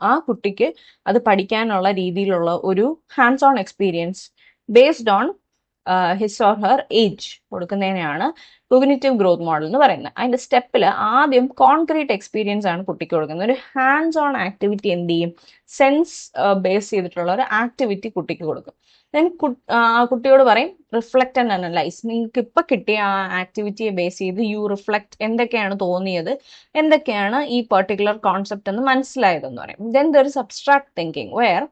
ആ കുട്ടിക്ക് അത് പഠിക്കാനുള്ള രീതിയിലുള്ള ഒരു hands on experience based on his or her age കൊടുക്കുന്നതിനെയാണ് കോഗ്നിറ്റീവ് ഗ്രോത്ത് മോഡൽ എന്ന് പറയുന്നത്. അതിന്റെ സ്റ്റെപ്പിൽ ആദ്യം കോൺക്രീറ്റ് എക്സ്പീരിയൻസ് ആണ് കുട്ടിക്ക് കൊടുക്കുന്നത്. ഒരു ഹാൻഡ്സ് ഓൺ ആക്ടിവിറ്റി എന്ത് ചെയ്യും, സെൻസ് ബേസ് ചെയ്തിട്ടുള്ള ഒരു ആക്ടിവിറ്റി കുട്ടിക്ക് കൊടുക്കും. ദെൻ കുട്ടിയോട് പറയും റിഫ്ലക്റ്റ് ആൻഡ് അനലൈസ്. നിങ്ങൾക്ക് ഇപ്പൊ കിട്ടിയ ആ ആക്ടിവിറ്റിയെ ബേസ് ചെയ്ത് യു റിഫ്ലക്ട്, എന്തൊക്കെയാണ് തോന്നിയത്, എന്തൊക്കെയാണ് ഈ പെർട്ടിക്കുലർ കോൺസെപ്റ്റ് എന്ന് മനസ്സിലായതെന്ന് പറയും. Then there is abstract thinking where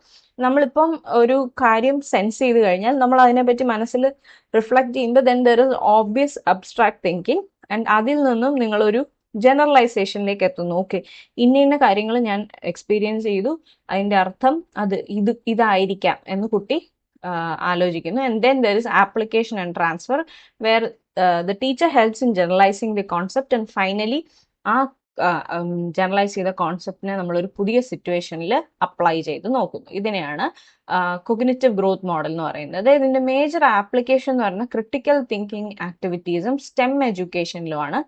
നമ്മളിപ്പം ഒരു കാര്യം സെൻസ് ചെയ്ത് കഴിഞ്ഞാൽ നമ്മൾ അതിനെപ്പറ്റി മനസ്സിൽ റിഫ്ലക്ട് ചെയ്യുമ്പോൾ then there is obvious abstract thinking and അതിൽ നിന്നും നിങ്ങളൊരു ജനറലൈസേഷനിലേക്ക് എത്തുന്നു. ഓക്കെ, ഇന്ന കാര്യങ്ങൾ ഞാൻ എക്സ്പീരിയൻസ് ചെയ്തു, അതിന്റെ അർത്ഥം ഇതായിരിക്കാം എന്ന് കുട്ടി ആലോചിക്കുന്നു. And then there is application and transfer where the teacher helps in generalising the concept and finally ആ ജനറലൈസ് ചെയ്ത കോൺസെപ്റ്റിനെ നമ്മളൊരു പുതിയ സിറ്റുവേഷനിൽ അപ്ലൈ ചെയ്ത് നോക്കുന്നു. ഇതിനെയാണ് കോഗ്നിറ്റീവ് ഗ്രോത്ത് മോഡൽ എന്ന് പറയുന്നത്. ഇതിന്റെ മേജർ ആപ്ലിക്കേഷൻ എന്ന് പറയുന്നത് ക്രിട്ടിക്കൽ തിങ്കിങ് ആക്ടിവിറ്റീസും സ്റ്റെം എഡ്യൂക്കേഷനിലുമാണ്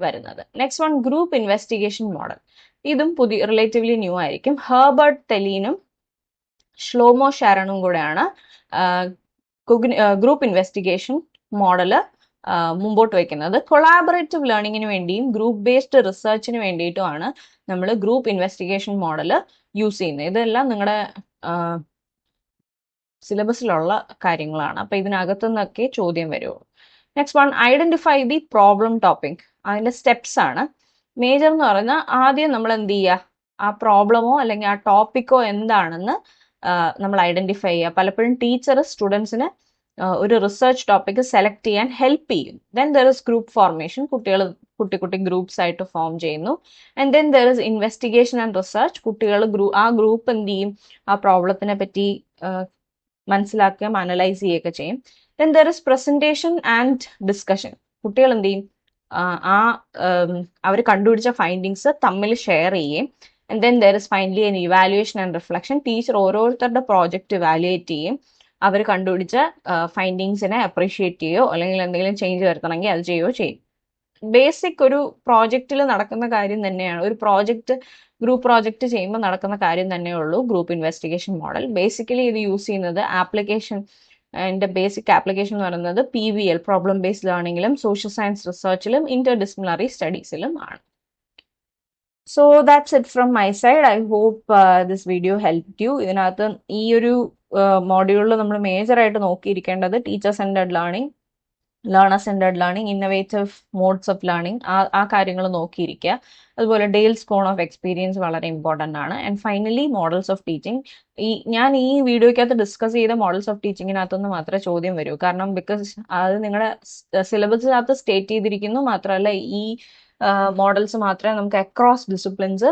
വരുന്നത്. Next one group investigation model. ഇതും റിലേറ്റീവ്ലി ന്യൂ ആയിരിക്കും. ഹെർബർട്ട് തെലീനും ഷ്ലോമോ ഷാരണും കൂടെയാണ് ഗ്രൂപ്പ് ഇൻവെസ്റ്റിഗേഷൻ മോഡല് മുമ്പോട്ട് വയ്ക്കുന്നത്. കൊളാബറേറ്റീവ് ലേണിങ്ങിന് വേണ്ടിയും ഗ്രൂപ്പ് ബേസ്ഡ് റിസർച്ചിന് വേണ്ടിയിട്ടുമാണ് നമ്മൾ ഗ്രൂപ്പ് ഇൻവെസ്റ്റിഗേഷൻ മോഡല് യൂസ് ചെയ്യുന്നത്. ഇതെല്ലാം നിങ്ങളുടെ സിലബസിലുള്ള കാര്യങ്ങളാണ്, അപ്പൊ ഇതിനകത്തു നിന്നൊക്കെ ചോദ്യം വരുമോ. Next one identify the problem topic. അതിന്റെ സ്റ്റെപ്സ് ആണ്. മേജർ എന്ന് പറഞ്ഞാൽ ആദ്യം നമ്മൾ എന്ത് ചെയ്യുക, ആ പ്രോബ്ലമോ അല്ലെങ്കിൽ ആ ടോപ്പിക്കോ എന്താണെന്ന് നമ്മൾ ഐഡന്റിഫൈ ചെയ്യുക. പലപ്പോഴും ടീച്ചർ സ്റ്റുഡൻസിന് ഒരു റിസർച്ച് ടോപ്പിക് സെലക്ട് ചെയ്യാൻ ഹെൽപ്പ് ചെയ്യും. Then there is group formation. കുട്ടി ഗ്രൂപ്പ്സ് ആയിട്ട് ഫോം ചെയ്യുന്നു. And then there is investigation and research. കുട്ടികൾ ആ ഗ്രൂപ്പ് എന്ത് ചെയ്യും, ആ പ്രോബ്ലത്തിനെ പറ്റി മനസ്സിലാക്കുകയും അനലൈസ് ചെയ്യുകയൊക്കെ ചെയ്യും. Then there is presentation and discussion. കുട്ടികൾ എന്ത് ചെയ്യും, അവർ കണ്ടുപിടിച്ച ഫൈൻഡിങ്സ് തമ്മിൽ ഷെയർ ചെയ്യുകയും. And then there is finally an evaluation and reflection. Teacher ഓരോരുത്തരുടെ പ്രോജക്റ്റ് ഇവാലുവേറ്റ് ചെയ്യും. അവർ കണ്ടുപിടിച്ച ഫൈൻഡിങ്സിനെ അപ്രീഷിയേറ്റ് ചെയ്യുകയോ അല്ലെങ്കിൽ എന്തെങ്കിലും ചേഞ്ച് വരുത്തണമെങ്കിൽ അത് ചെയ്യുകയോ ചെയ്യും. ബേസിക് ഒരു പ്രോജക്റ്റിൽ നടക്കുന്ന കാര്യം തന്നെയാണ്, ഒരു ഗ്രൂപ്പ് പ്രോജക്റ്റ് ചെയ്യുമ്പോൾ നടക്കുന്ന കാര്യം തന്നെയുള്ളൂ ഗ്രൂപ്പ് ഇൻവെസ്റ്റിഗേഷൻ മോഡൽ. ബേസിക്കലി ഇത് യൂസ് ചെയ്യുന്നത് അതിന്റെ ബേസിക് ആപ്ലിക്കേഷൻ എന്ന് പറയുന്നത് PBL പ്രോബ്ലം ബേസ്ഡ് ലേണിംഗിലും സോഷ്യൽ സയൻസ് റിസർച്ചിലും ഇന്റർഡിസിപ്ലിനറി സ്റ്റഡീസിലും ആണ്. So that's it from my side. I hope this video help you. ഇതിനകത്ത് ഈ ഒരു മോഡ്യൂളിൽ നമ്മൾ മേജർ ആയിട്ട് നോക്കിയിരിക്കേണ്ടത് teacher centred learning, learner centred learning, innovative modes of learning, ആ കാര്യങ്ങൾ നോക്കിയിരിക്കുക. അതുപോലെ ഡെയിൽസ് കോൺ ഓഫ് എക്സ്പീരിയൻസ് വളരെ ഇമ്പോർട്ടൻ്റ് ആണ്. And finally models of teaching. ഞാൻ ഈ വീഡിയോയ്ക്കകത്ത് ഡിസ്കസ് ചെയ്ത മോഡൽസ് ഓഫ് ടീച്ചിങ്ങിനകത്തുനിന്ന് മാത്രമേ ചോദ്യം വരൂ. കാരണം ബിക്കോസ് അത് നിങ്ങളുടെ സിലബസിനകത്ത് സ്റ്റേറ്റ് ചെയ്തിരിക്കുന്നു. മാത്രമല്ല ഈ മോഡൽസ് മാത്രമേ നമുക്ക് അക്രോസ് ഡിസിപ്ലിൻസ്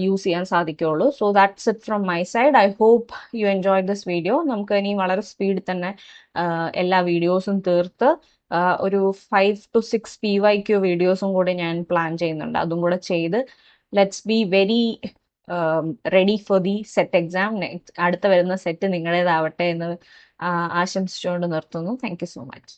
യൂസ് ചെയ്യാൻ സാധിക്കുകയുള്ളൂ. So that's it from my side. I hope you enjoy this video. നമുക്ക് ഇനി വളരെ സ്പീഡിൽ തന്നെ എല്ലാ വീഡിയോസും തീർത്ത് ഒരു 5 to 6 PYQ വീഡിയോസും കൂടെ ഞാൻ പ്ലാൻ ചെയ്യുന്നുണ്ട്. അതും കൂടെ ചെയ്ത് let's be very ready for the set exam. അടുത്ത വരുന്ന സെറ്റ് നിങ്ങളുടേതാവട്ടെ എന്ന് ആശംസിച്ചുകൊണ്ട് നിർത്തുന്നു. Thank you so much.